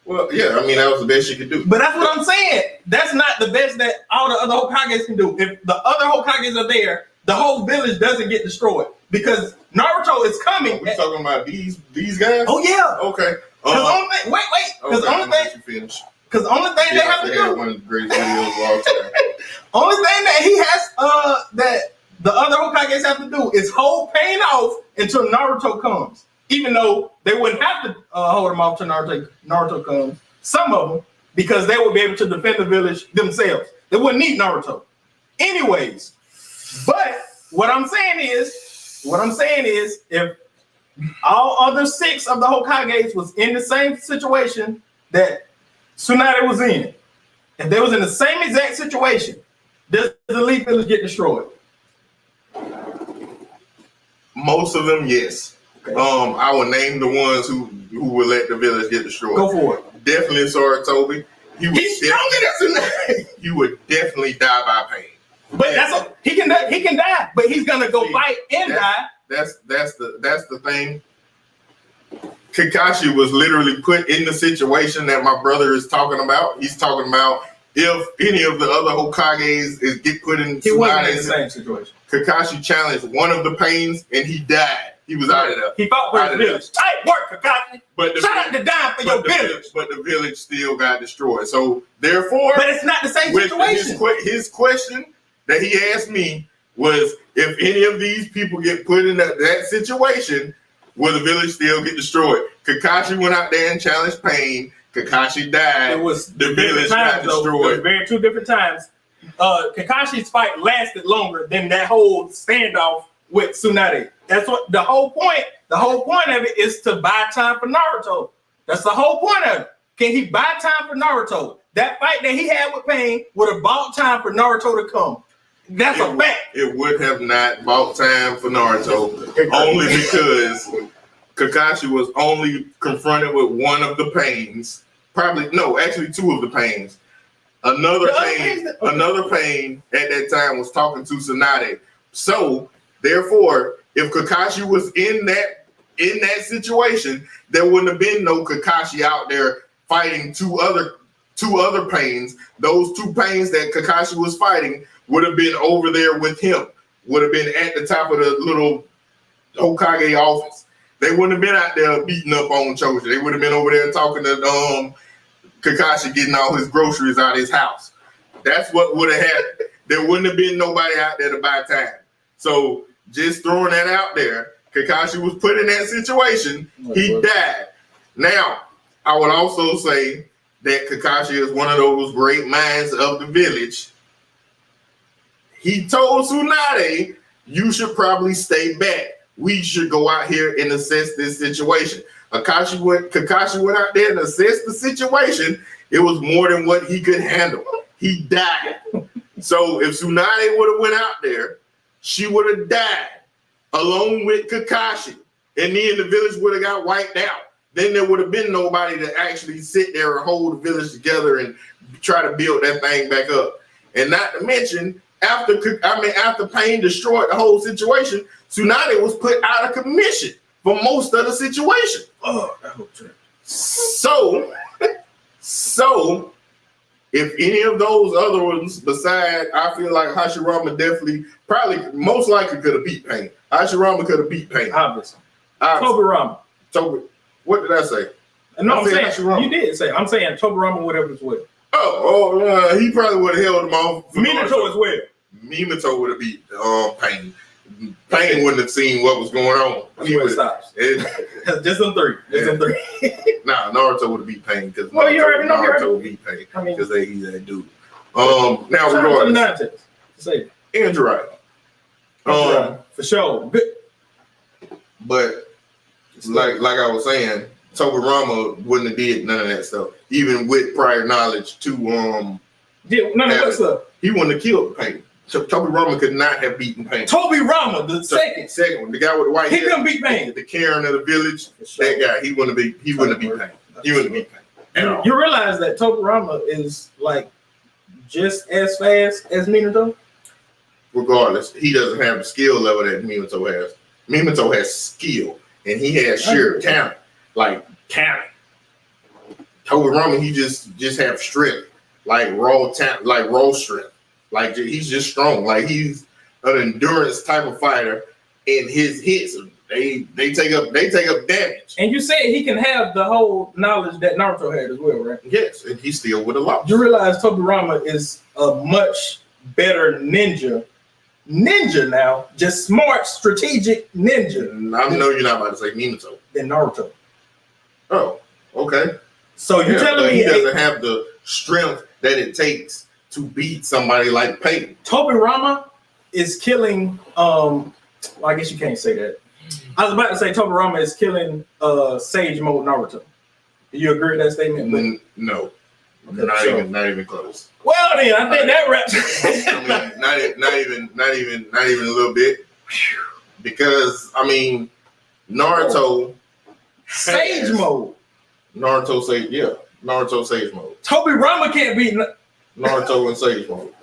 Well, yeah, I mean, that was the best she could do. But that's what I'm saying. That's not the best that all the other Hokages can do. If the other Hokages are there, the whole village doesn't get destroyed because Naruto is coming. We're talking about these guys? Oh, yeah. Okay. Because the only thing they have to do. One of the greatest videos of all time. Only thing that he has, that the other Hokages have to do is hold Pain off until Naruto comes. Even though they wouldn't have to hold him off till Naruto comes, some of them, because they would be able to defend the village themselves. They wouldn't need Naruto. Anyways, but what I'm saying is, if all other 6 of the Hokages was in the same situation that Tsunade was in, if they was in the same exact situation, does the elite village get destroyed? Most of them, yes. Okay. I will name the ones who would let the village get destroyed. Go for it. Definitely Sarutobi. He's stronger than Tsunade. He would definitely die by Pain. But he can die, but he's gonna go fight and die. That's the thing. Kakashi was literally put in the situation that my brother is talking about. He's talking about if any of the other Hokages get put in. He wasn't in the same situation. Kakashi challenged one of the Pains and he died. He was out of there. He fought for his village. Tight work, Kakashi. Shout out to die for your village. But the village still got destroyed. So therefore, but it's not the same situation. His question that he asked me was, if any of these people get put in that situation, will the village still get destroyed? Kakashi went out there and challenged Pain. Kakashi died. It was the village got destroyed. Two different times. Kakashi's fight lasted longer than that whole standoff with Tsunade. That's what the whole point. The whole point of it is to buy time for Naruto. That's the whole point of it. Can he buy time for Naruto? That fight that he had with Pain would have bought time for Naruto to come. That's a fact. It would have not bought time for Naruto only because Kakashi was only confronted with one of the Pains. Actually 2 of the Pains. Another Pain at that time was talking to Tsunade. So therefore, if Kakashi was in that situation, there wouldn't have been no Kakashi out there fighting two other Pains. Those 2 Pains that Kakashi was fighting would have been over there with him. Would have been at the top of the little Hokage office. They wouldn't have been out there beating up on Choji. They would have been over there talking to Kakashi, getting all his groceries out of his house. That's what would have happened. there wouldn't have been nobody out there to buy time. So just throwing that out there, Kakashi was put in that situation. He died. Now, I would also say that Kakashi is one of those great minds of the village. He told Tsunade, you should probably stay back. We should go out here and assess this situation. Kakashi went out there and assessed the situation. It was more than what he could handle. He died. So if Tsunade would have went out there, she would have died along with Kakashi. And then the village would have got wiped out. Then there would have been nobody to actually sit there and hold the village together and try to build that thing back up. And not to mention, after Pain destroyed the whole situation, Tsunade was put out of commission for most of the situation. Oh, that whole trip. So if any of those other ones beside, I feel like Hashirama definitely, probably, most likely could have beat Pain. Hashirama could have beat Pain. Obviously. Tobirama. What did I say? No, I'm saying Hashirama. You did say. I'm saying Tobirama would have as well. He probably would have held him off. Minato as well. Minato would have beat Pain. Pain wouldn't have seen what was going on. That's where it stops. Just them three. Nah, Naruto would have beat Pain because Naruto would beat Pain because he's that dude. Now regardless, say and you're right. For sure. Good. But like I was saying, Tobirama wouldn't have did none of that stuff, even with prior knowledge to did none of that stuff. He wouldn't have killed Pain. Tobirama could not have beaten Pain. Tobirama, the second one, the guy with the white hair. He couldn't beat Pain. The Karen of the village, that guy, he wouldn't have beat Pain. He wouldn't have beat Pain. You realize that Tobirama is like just as fast as Minato? Regardless, he doesn't have the skill level that Minato has. Minato has skill, and he has sheer talent. Like talent. Tobirama, he just have strength, like raw talent, like raw strength. Like he's just strong. Like he's an endurance type of fighter, and his hits they take up damage. And you said he can have the whole knowledge that Naruto had as well, right? Yes, and he still would have lost. You realize Tobirama is a much better ninja now, just smart, strategic ninja. I know you're not about to say Minato. Than Naruto. Oh, okay. So you're telling me he doesn't have the strength that it takes to beat somebody like Peyton. Tobirama is killing. Well, I guess you can't say that. I was about to say Tobirama is killing Sage Mode Naruto. Do you agree with that statement? No, okay, not even close. Well, then I think that wraps. I mean, not even a little bit, because I mean, Naruto Sage Mode. Naruto Sage Mode. Tobirama can't beat Naruto and Sage Mode.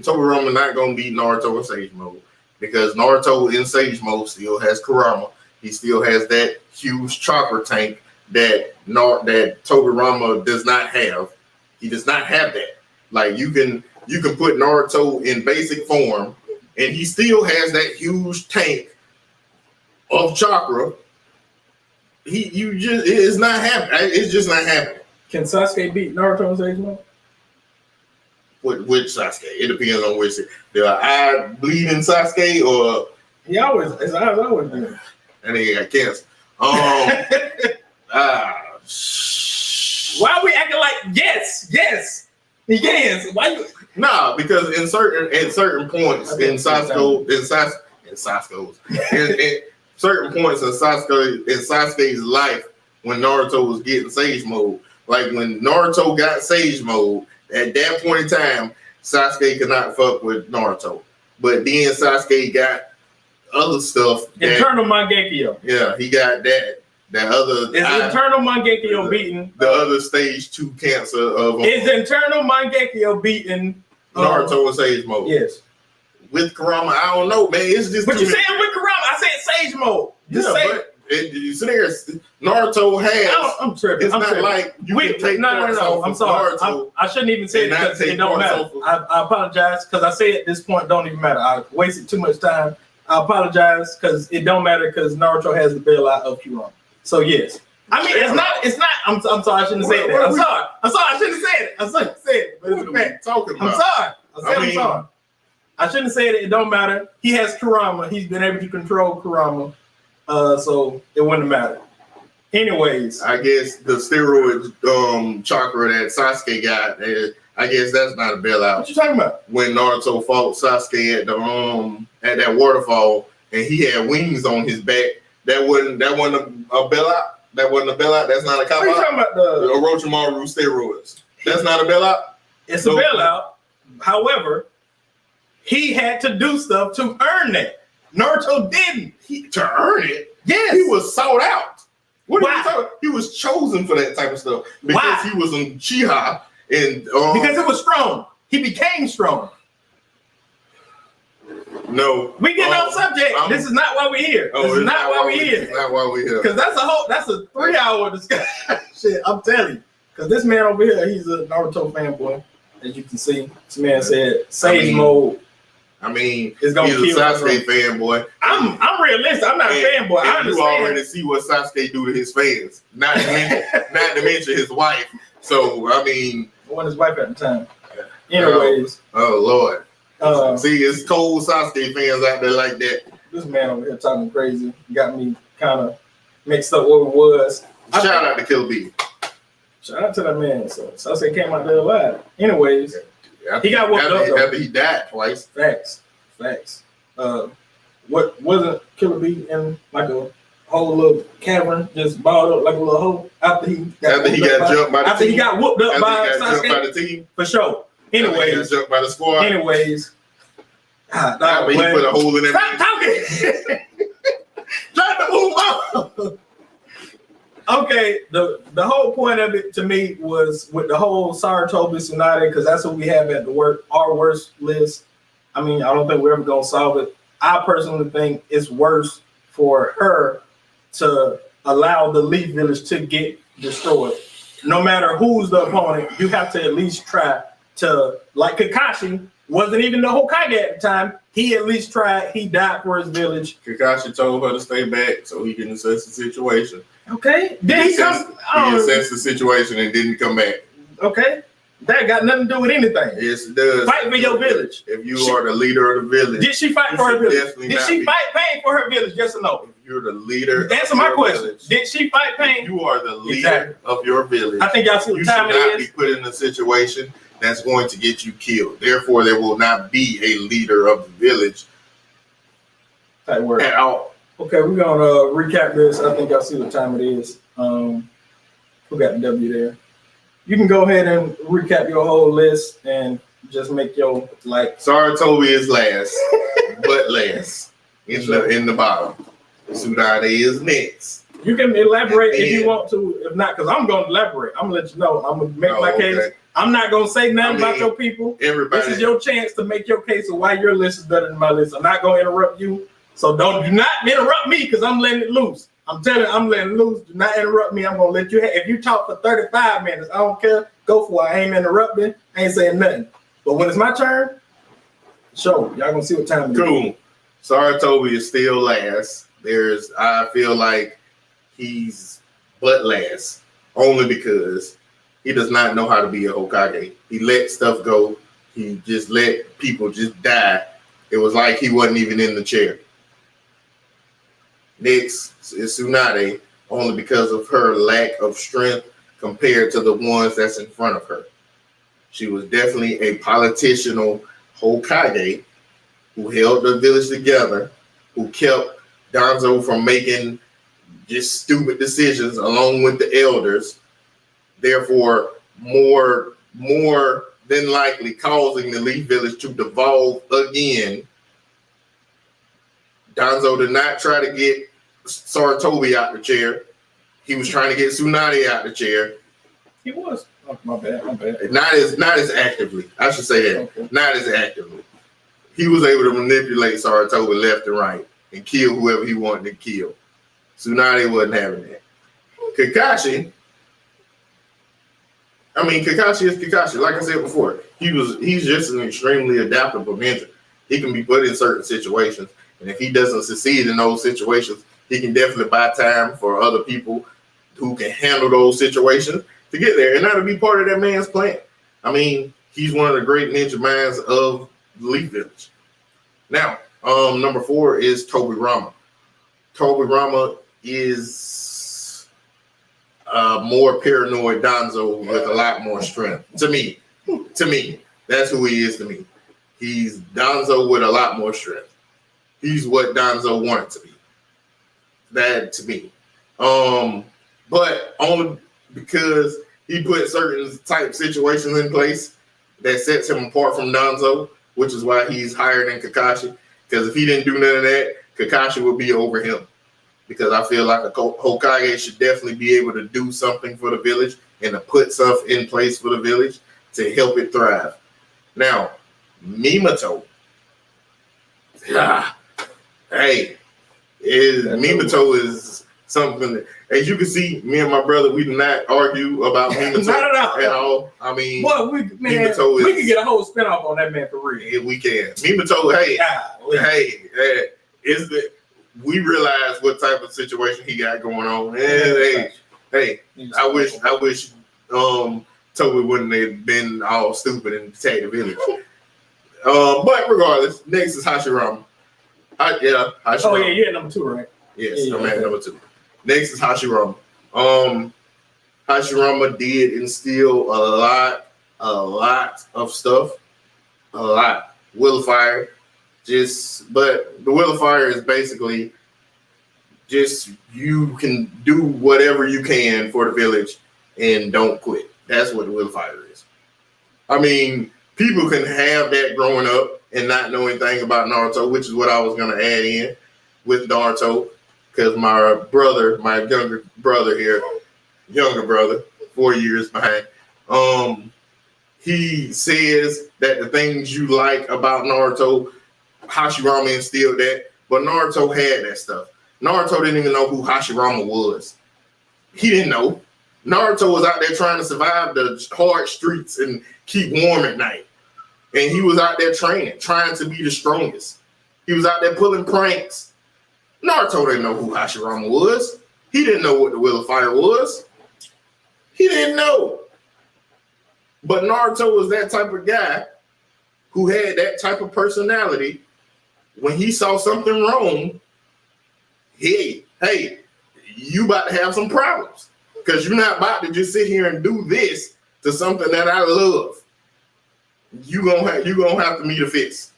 Tobirama not gonna beat Naruto in Sage Mode because Naruto in Sage Mode still has Kurama. He still has that huge chakra tank that Tobirama does not have. He does not have that. Like you can put Naruto in basic form, and he still has that huge tank of chakra. It's not happening. It's just not happening. Can Sasuke beat Naruto in Sage Mode? Which Sasuke? It depends on which. The eye bleeding Sasuke or his eyes always bleeding. And he got cancer. Why are we acting like yes, he can? Why you? Nah, because in certain points in certain points in Sasuke's life when Naruto was getting Sage Mode, like when Naruto got Sage Mode, at that point in time, Sasuke could not fuck with Naruto. But then Sasuke got other stuff. Internal Mangekyo. Yeah, he got that. That other internal Mangekyo beating the other stage 2 cancer of is internal Mangekyo beating Naruto and Sage Mode. Yes. With Kurama, I don't know, man. It's just. But you saying with Kurama? I said Sage Mode. You see there, Naruto has. I'm tripping. It's not like you can take no. I'm sorry. I shouldn't even say it because it don't matter. I apologize because I say at this point don't even matter. I wasted too much time. I apologize because it don't matter because Naruto has the bailout of Kurama. So yes, I mean, it's not. I'm sorry, I shouldn't have said that. I'm sorry, I shouldn't have said it. I'm sorry, I said it. But it's a fact. Talking about? I'm sorry. I'm sorry. I shouldn't have said it. It don't matter. He has Kurama. He's been able to control Kurama, so it wouldn't matter. Anyways, I guess the steroid chakra that Sasuke got, I guess that's not a bailout. What you talking about? When Naruto fought Sasuke at the at that waterfall, and he had wings on his back, that wasn't a bailout. That wasn't a bailout. That's not a cop out. What are you talking about? The Orochimaru steroids. That's not a bailout. It's a bailout. However, he had to do stuff to earn that. Naruto didn't. To earn it? Yes. He was sought out. What are Why? you talking about? He was chosen for that type of stuff because Why? he was in Chiha and because it was strong. He became strong. No, we get off subject. This is not why we're here. This is not why we're here. It's not why we're here. Because that's a 3-hour discussion. Shit, I'm telling you. Because this man over here, he's a Naruto fanboy. As you can see, this man said Sage mode. I mean, he's a Sasuke fanboy. I'm realistic. I'm not a fanboy. I understand. You already see what Sasuke do to his fans. Not to mention his wife. So I mean, I wasn't his wife at the time. Anyways. Oh Lord. See, it's cold Sasuke fans out there like that. This man over here talking crazy got me kind of mixed up what it was. Shout out to Kill B. Shout out to that man. So Sasuke came out there alive. Anyways, he got whooped up. After he died twice. Facts. What wasn't Killer B in like a whole little cavern, just balled up like a little hole after he got jumped by the team? After he got whooped up by Sasuke? The team? For sure. Anyways, jumped by the squad. Anyways, he put a hole in it. Stop talking. Try to move on. Okay, the whole point of it to me was with the whole Saratobi Tsunade, because that's what we have at our worst list. I mean, I don't think we're ever gonna solve it. I personally think it's worse for her to allow the Leaf Village to get destroyed. No matter who's the opponent, you have to at least try to, like Kakashi wasn't even the Hokage at the time. He at least tried. He died for his village. Kakashi told her to stay back so he can assess the situation. Okay. Then he assessed the situation and didn't come back. Okay. That got nothing to do with anything. Yes, it does. Fight for your village. If you are the leader of the village. Did she fight for her village? Did she fight pain for her village? Yes or no? If you're the leader. Answer my question. Did she fight pain? If you are the leader of your village. I think y'all see what time it is. You should not be put in a situation that's going to get you killed. Therefore, there will not be a leader of the village at all. Okay, we're gonna recap this. I think y'all see what time it is. Who got the W there? You can go ahead and recap your whole list and just make your Saratobi is last, but last in the bottom. Tsunade is next. You can elaborate if you want to. If not, because I'm gonna elaborate. I'm gonna let you know. I'm gonna make my case. I'm not gonna say nothing about your people. This is your chance to make your case of why your list is better than my list. I'm not gonna interrupt you. So do not interrupt me because I'm letting it loose. I'm letting it loose. Do not interrupt me. I'm gonna let you. If you talk for 35 minutes, I don't care. Go for it. I ain't interrupting. I ain't saying nothing. But when it's my turn, y'all gonna see what time it is. Cool. Saratobi is still last. I feel like he's but last only because he does not know how to be a Hokage. He let stuff go. He just let people just die. It was like he wasn't even in the chair. Next is Tsunade, only because of her lack of strength compared to the ones that's in front of her. She was definitely a politicianal Hokage who held the village together, who kept Danzo from making just stupid decisions along with the elders, therefore more than likely causing the Leaf Village to devolve again. Danzo did not try to get Saratobi out the chair. He was trying to get Tsunade out the chair. He was. Oh, my bad. Not as actively. I should say that. Okay. Not as actively. He was able to manipulate Saratobi left and right and kill whoever he wanted to kill. Tsunade wasn't having that. Kakashi is Kakashi. Like I said before, he's just an extremely adaptable ninja. He can be put in certain situations. And if he doesn't succeed in those situations, he can definitely buy time for other people who can handle those situations to get there, and that'll be part of that man's plan. I mean, he's one of the great ninja minds of Leaf Village. Now, number 4 is Tobirama. Tobirama is more paranoid Danzo with a lot more strength. To me, that's who he is to me. He's Danzo with a lot more strength. He's what Danzo wanted to be. That to me. But only because he put certain type situations in place that sets him apart from Danzo, which is why he's higher than Kakashi. Because if he didn't do none of that, Kakashi would be over him. Because I feel like a Hokage should definitely be able to do something for the village and to put stuff in place for the village to help it thrive. Now, Minato. Minato is something that, as you can see, me and my brother, we do not argue about Minato at all. I mean, we can get a whole spinoff on that man for real. Yeah, we can. Minato, we realize what type of situation he got going on. And I wish Toby wouldn't have been all stupid and attacked the village. But regardless, next is Hashirama. Hashirama. Oh yeah, you're at number 2, right? Yes, I'm at number 2. Next is Hashirama. Hashirama did instill a lot of stuff. A lot. Will of Fire. But the Will of Fire is basically just you can do whatever you can for the village and don't quit. That's what the Will of Fire is. I mean, people can have that growing up and not know anything about Naruto, which is what I was going to add in with Naruto, because my younger brother, 4 years behind, he says that the things you like about Naruto, Hashirama instilled that, but Naruto had that stuff. Naruto didn't even know who Hashirama was. He didn't know. Naruto was out there trying to survive the hard streets and keep warm at night. And he was out there training, trying to be the strongest. He was out there pulling pranks. Naruto didn't know who Hashirama was. He didn't know what the Will of Fire was. He didn't know. But Naruto was that type of guy who had that type of personality. When he saw something wrong, hey, you about to have some problems. Because you're not about to just sit here and do this to something that I love. You're gonna have to meet a fix.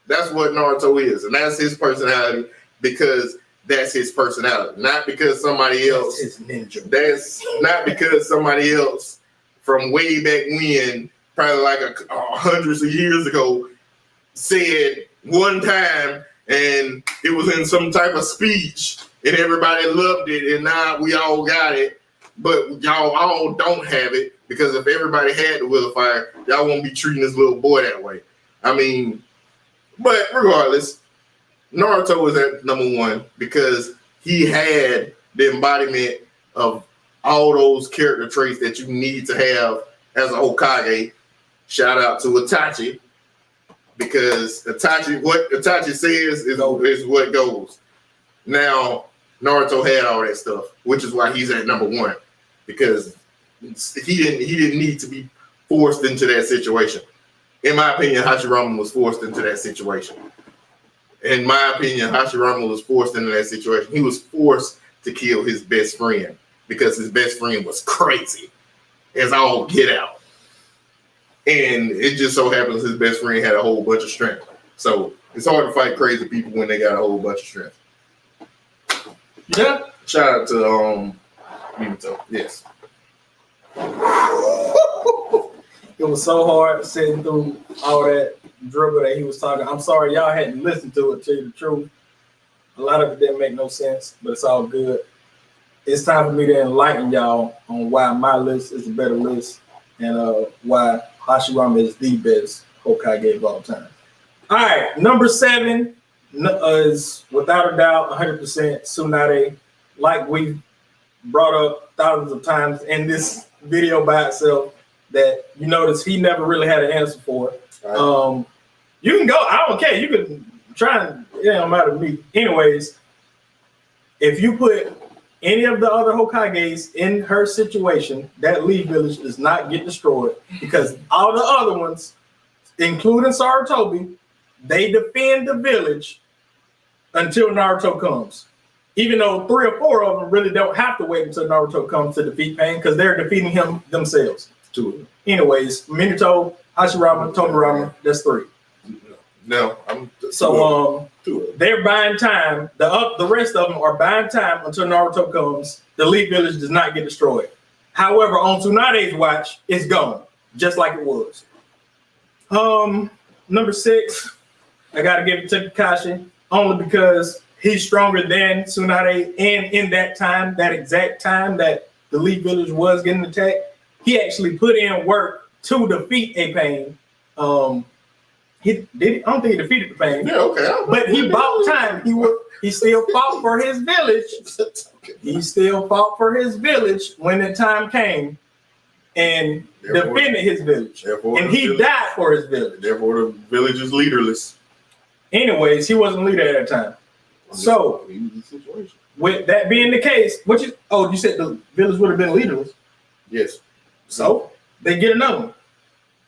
That's what Naruto is, and that's his personality, because that's his personality, not because somebody else. That's his ninja. That's not because somebody else from way back when, probably like hundreds of years ago, said one time, and it was in some type of speech, and everybody loved it, and now we all got it, but y'all all don't have it, because if everybody had the Will of Fire, y'all won't be treating this little boy that way. I mean, but regardless, Naruto was at number 1 because he had the embodiment of all those character traits that you need to have as a Hokage. Shout out to Itachi, because what Itachi says is what goes. Now, Naruto had all that stuff, which is why he's at number 1, because he didn't need to be forced into that situation. In my opinion, Hashirama was forced into that situation. In my opinion, Hashirama was forced into that situation. He was forced to kill his best friend because his best friend was crazy as all get out. And it just so happens his best friend had a whole bunch of strength. So it's hard to fight crazy people when they got a whole bunch of strength. Yeah. Shout out to Minato. Yes. It was so hard sitting through all that dribble that he was talking. I'm sorry y'all hadn't listened to it, to tell you the truth. A lot of it didn't make no sense, but it's all good. It's time for me to enlighten y'all on why my list is a better list and why Hashirama is the best Hokage of all time. All right, number 7 is without a doubt 100% Tsunade. Like we brought up thousands of times in this video by itself, that you notice he never really had an answer for. Right. You can go, I don't care. You can try and, it don't matter to me. Anyways, if you put any of the other Hokages in her situation, that elite village does not get destroyed because all the other ones, including Sarutobi, they defend the village until Naruto comes. Even though 3 or 4 of them really don't have to wait until Naruto comes to defeat Pain because they're defeating him themselves. 2 of them. Anyways, Minato, Hashirama, Tomurama, that's 3. No, they're buying time. The rest of them are buying time until Naruto comes. The elite village does not get destroyed. However, on Tsunade's watch, it's gone, just like it was. Number 6, I gotta give it to Kakashi only because he's stronger than Tsunade, and in that time, that exact time that the elite village was getting attacked, he actually put in work to defeat a Pain. I don't think he defeated the Pain. Yeah, okay. But he bought time. He still fought for his village. He still fought for his village when the time came and defended his village. And he died for his village. Therefore, the village is leaderless. Anyways, he wasn't leader at that time. So, with that being the case, you said the village would have been leaderless? Yes. So, they get another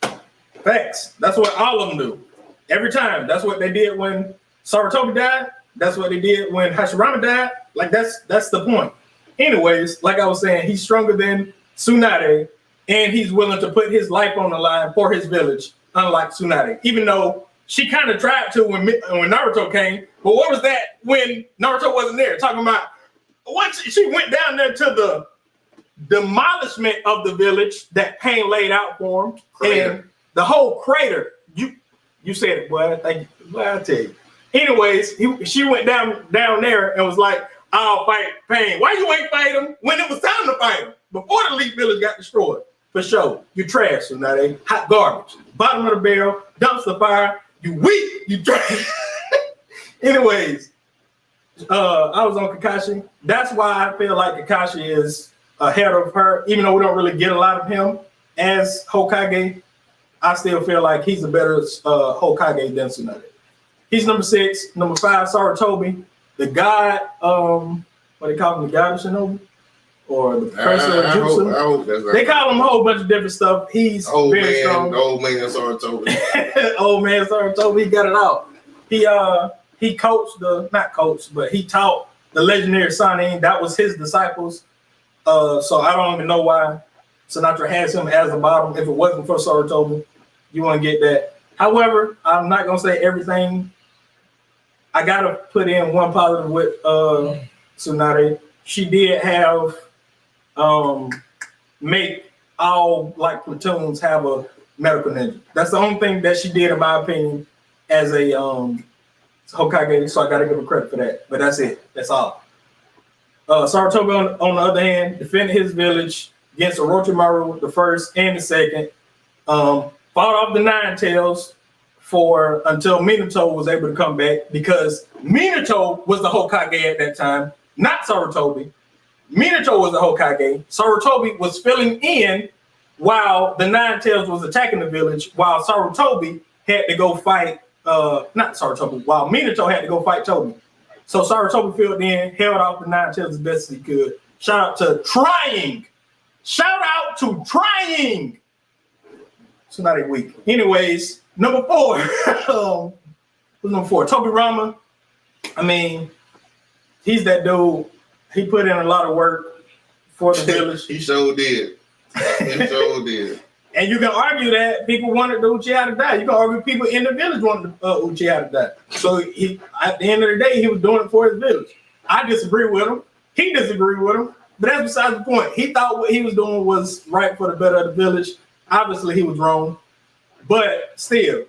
one. Facts. That's what all of them do. Every time. That's what they did when Sarutobi died. That's what they did when Hashirama died. Like, that's the point. Anyways, like I was saying, he's stronger than Tsunade, and he's willing to put his life on the line for his village, unlike Tsunade. Even though she kind of tried to when Naruto came, but what was that when Naruto wasn't there? Talking about once she went down there to the demolishment of the village that Pain laid out for him, and the whole crater. You said it, boy. Thank you. Boy, I tell you. Anyways, she went down there and was like, "I'll fight Pain." Why you ain't fight him when it was time to fight him? Before the elite village got destroyed. For sure. You trash, so now they hot garbage. Bottom of the barrel, dumpster fire. You weak. You trash. Anyways, I was on Kakashi. That's why I feel like Kakashi is ahead of her, even though we don't really get a lot of him as Hokage. I still feel like he's a better Hokage than Tsunade. He's number 6. Number 5, Sarutobi, the god. What they call him, the god of Shinobi, or the professor of Jutsu. I hope that's right. They call him a whole bunch of different stuff. He's very strong. Old man Sarutobi. Old man Sarutobi, he got it out. He coached but he taught the legendary Sanin. That was his disciples. So I don't even know why Sinatra has him as the bottom. If it wasn't for Sarutobi, you want to get that. However, I'm not gonna say everything. I gotta put in one positive with Tsunade. She did have make all like platoons have a medical ninja. That's the only thing that she did, in my opinion, as a Hokage. So I gotta give her credit for that. But that's it. That's all. Sarutobi on the other hand defended his village against Orochimaru the first and the second. Fought off the Nine Tails until Minato was able to come back, because Minato was the Hokage at that time, not Sarutobi. Minato was the Hokage. Sarutobi was filling in while the Nine Tails was attacking the village, while Sarutobi had to go fight, while Minato had to go fight Tobi. So Sarutobi filled in, held off the Nine Tails as best as he could. Shout out to trying. It's not a week. Anyways, number 4. Who's number 4? Tobirama. I mean, he's that dude. He put in a lot of work for the village. He sure did. And you can argue that people wanted the Uchiha to die. You can argue people in the village wanted the Uchiha to die. So at the end of the day, he was doing it for his village. I disagree with him. He disagreed with him. But that's besides the point. He thought what he was doing was right for the better of the village. Obviously, he was wrong. But still,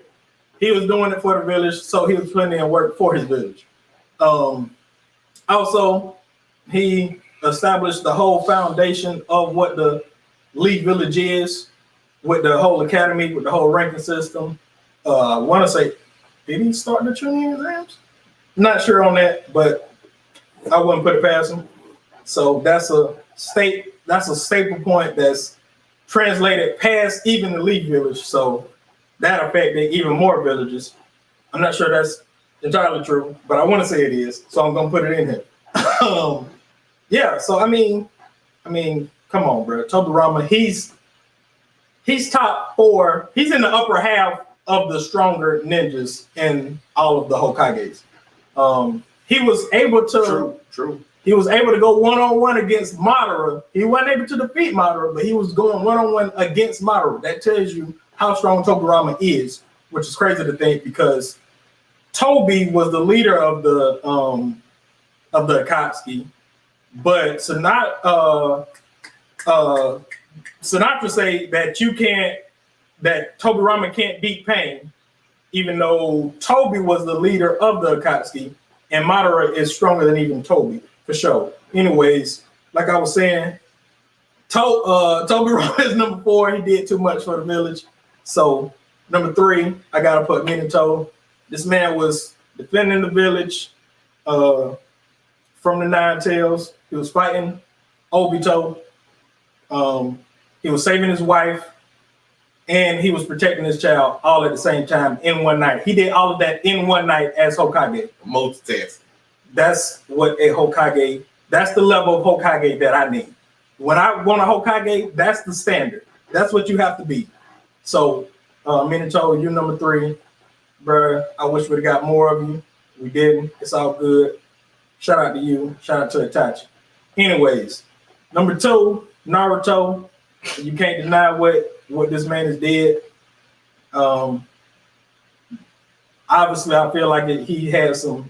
he was doing it for the village, so he was putting in work for his village. Also, he established the whole foundation of what the elite village is, with the whole academy, with the whole ranking system. I want to say, did he start the Chunin exams? Not sure on that, but I wouldn't put it past him. So that's a staple point that's translated past even the elite village. So that affected even more villages. I'm not sure that's entirely true, but I want to say it is. So I'm gonna put it in here. Yeah, so I mean, come on, bro. Tobirama, he's top 4. He's in the upper half of the stronger ninjas in all of the Hokages. He was able to True. He was able to go one-on-one against Madara. He wasn't able to defeat Madara, but he was going one-on-one against Madara. That tells you how strong Tobirama is, which is crazy to think because Toby was the leader of the Akatsuki, but Sinatra say that Tobirama can't beat Pain, even though Toby was the leader of the Akatsuki, and Madara is stronger than even Toby, for sure. Anyways, like I was saying, Tobirama is number 4. He did too much for the village. So number 3, I gotta put Minato. This man was defending the village from the Nine Tails. He was fighting Obito. He was saving his wife, and he was protecting his child all at the same time in one night. He did all of that in one night as Hokage. Multitasking. That's what a Hokage, that's the level of Hokage that I need. When I want a Hokage, that's the standard. That's what you have to be. So, Minato, you're number 3. Bruh, I wish we'd have got more of you. We didn't. It's all good. Shout out to you. Shout out to Itachi. Anyways, number 2, Naruto. You can't deny what this man has did. Obviously, I feel like he had some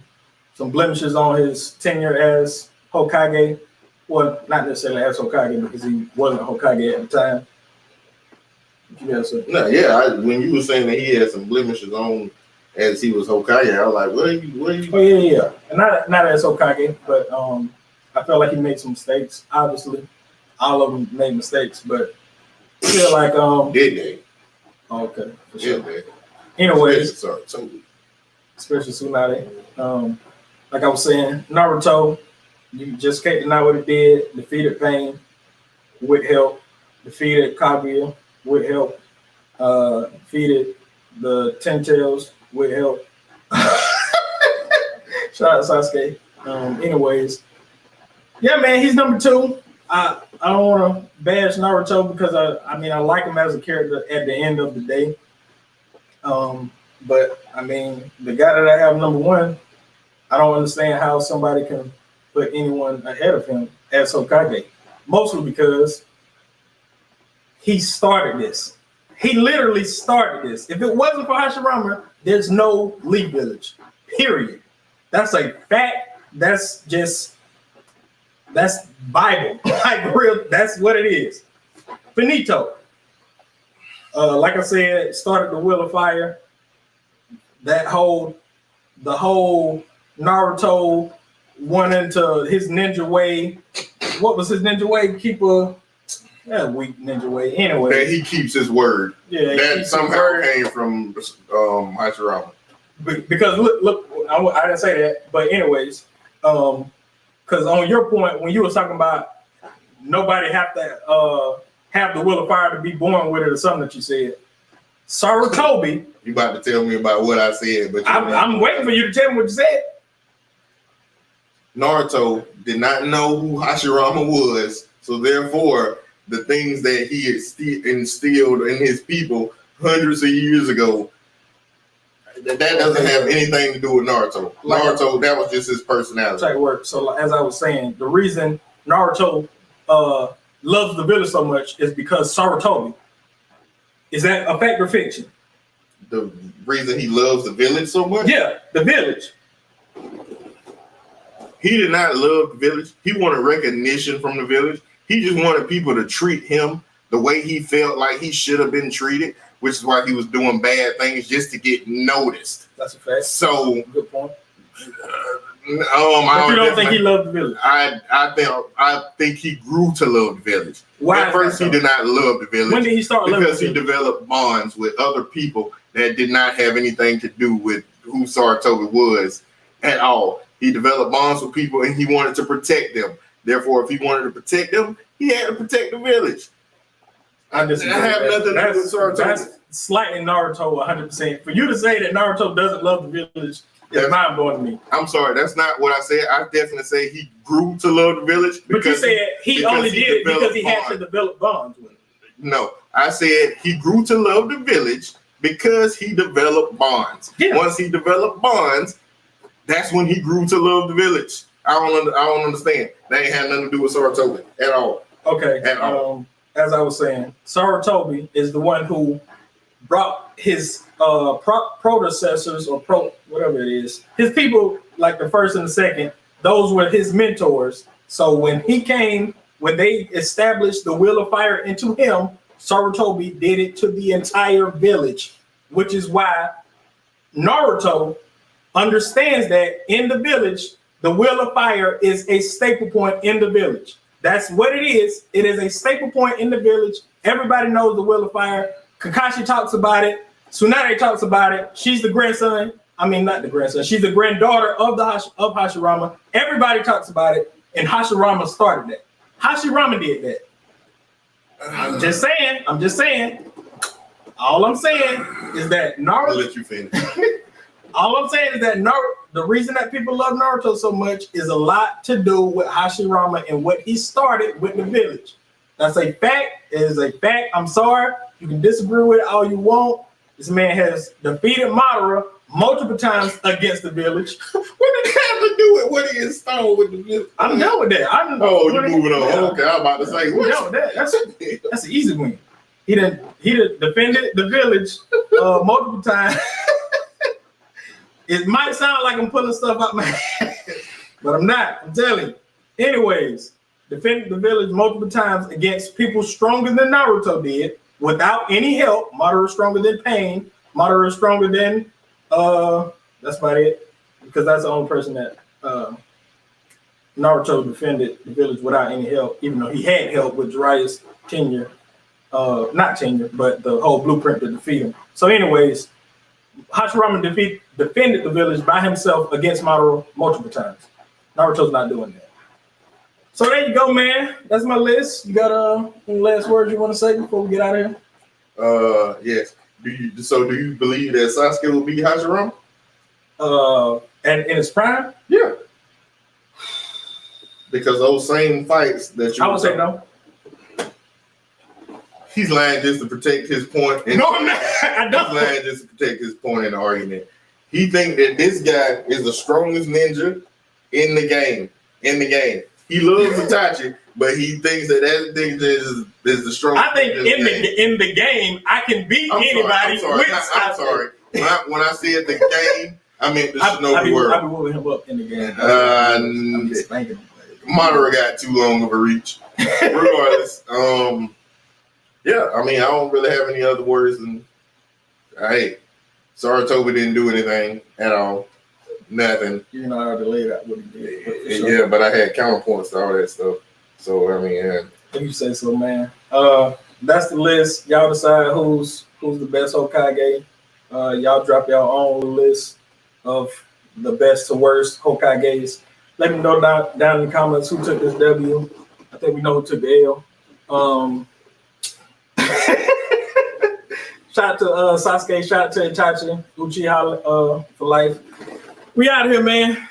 blemishes on his tenure as Hokage. Well, not necessarily as Hokage because he wasn't Hokage at the time. No, yeah. When you were saying that he had some blemishes on as he was Hokage, I was like, what are you? Oh yeah. And not as Hokage, but I felt like he made some mistakes. Obviously, all of them made mistakes, but I feel like did they? Okay, for sure. Did they? Anyways, especially Tsunade. Like I was saying, Naruto, you just can't deny what it did. Defeated Pain with help. Defeated Kaguya with help. Defeated the Ten Tails with help. Shout out Sasuke. Anyways, yeah, man, he's number 2. I don't want to bash Naruto because I like him as a character at the end of the day. But I mean, the guy that I have number 1, I don't understand how somebody can put anyone ahead of him as Hokage. Mostly because he started this. He literally started this. If it wasn't for Hashirama, there's no Lee Village. Period. That's a fact. That's Bible. Like real. That's what it is. Finito. Like I said, started the Wheel of Fire. The whole Naruto went into his ninja way. What was his ninja way? Keep a weak ninja way. Anyway, that he keeps his word. Yeah, that somehow came from Hashirama. Because look, I didn't say that, but anyways, because on your point when you were talking about nobody have to have the Wheel of Fire to be born with it or something that you said. Sarutobi. You about to tell me about what I said, but I'm waiting for you to tell me what you said. Naruto did not know who Hashirama was, so therefore the things that he had instilled in his people hundreds of years ago, that doesn't have anything to do with Naruto. Naruto, that was just his personality. Type work. So as I was saying, the reason Naruto loves the village so much is because Sarutobi. Is that a fact or fiction? The reason he loves the village so much? Yeah, the village. He did not love the village. He wanted recognition from the village. He just wanted people to treat him the way he felt like he should have been treated, which is why he was doing bad things just to get noticed. That's a fact. So, good point. But you don't think he loved the village? I think he grew to love the village. Why? At first, he did not love the village. When did he start loving? Because he developed bonds with other people that did not have anything to do with who Sarutobi was at all. He developed bonds with people, and he wanted to protect them. Therefore, if he wanted to protect them, he had to protect the village. I have nothing to do with Sarutobi. That's slighting Naruto 100%. For you to say that Naruto doesn't love the village It's mind blowing to me. I'm sorry, that's not what I said. I definitely say he grew to love the village. But you said he only did it because he had to develop bonds with it. No, I said he grew to love the village because he developed bonds. Yeah. Once he developed bonds, that's when he grew to love the village. I don't understand. That ain't had nothing to do with Sarutobi at all. Okay. As I was saying, Sarutobi is the one who brought his predecessors or whatever it is, his people, like the first and the second, those were his mentors. So when they established the Wheel of Fire into him, Sarutobi did it to the entire village, which is why Naruto understands that in the village, the Wheel of Fire is a staple point in the village. That's what it is. It is a staple point in the village. Everybody knows the Wheel of Fire. Kakashi talks about it. Tsunade talks about it. She's the grandson. I mean, not the grandson. She's the granddaughter of Hashirama. Everybody talks about it, and Hashirama started that. Hashirama did that. I'm just saying. All I'm saying is that Naruto. I'll let you finish. All I'm saying is that the reason that people love Naruto so much is a lot to do with Hashirama and what he started with the village. That's a fact. It is a fact. I'm sorry. You can disagree with it all you want. This man has defeated Madara multiple times against the village. What did it have to do with what he installed with the village? I'm done with that. You're moving on. Yeah. Okay, I'm about to say. I'm done with that. That's an easy win. He done defended the village multiple times. It might sound like I'm pulling stuff out my ass, but I'm not. I'm telling you. Anyways, defended the village multiple times against people stronger than Naruto did without any help. Madara is stronger than Pain. Madara is stronger than that's about it. Because that's the only person that Naruto defended the village without any help, even though he had help with Jiraiya's tenure. Not tenure, but the whole blueprint to defeat him. So anyways, Hashirama defended the village by himself against Madara multiple times. Naruto's not doing that. So there you go, man. That's my list. You got any last words you want to say before we get out of here? Yes. Do you believe that Sasuke will beat Hashirama? And in his prime? Yeah. Because those same fights that you I would say no. He's lying just to protect his point. No, I'm not. I don't. He's lying just to protect his point in the argument. He thinks that this guy is the strongest ninja in the game. He loves Itachi, but he thinks that ninja is the strongest. I think in the game, I can beat anybody. I'm sorry. When I said the game, I meant the Shinobi world. I be moving him up in the game. I'm just spanking him. Madara got too long of a reach. Regardless, yeah, I mean, I don't really have any other words than, hey, Sarutobi didn't do anything at all. Nothing. You know how to lay out what he did. Sure. Yeah, but I had counterpoints to all that stuff. So, I mean, yeah. If you say so, man. That's the list. Y'all decide who's the best Hokage. Y'all drop your own list of the best to worst Hokages. Let me know down in the comments who took this W. I think we know who took the L. Shout out to Sasuke, shout out to Itachi, Uchiha for life. We out here, man.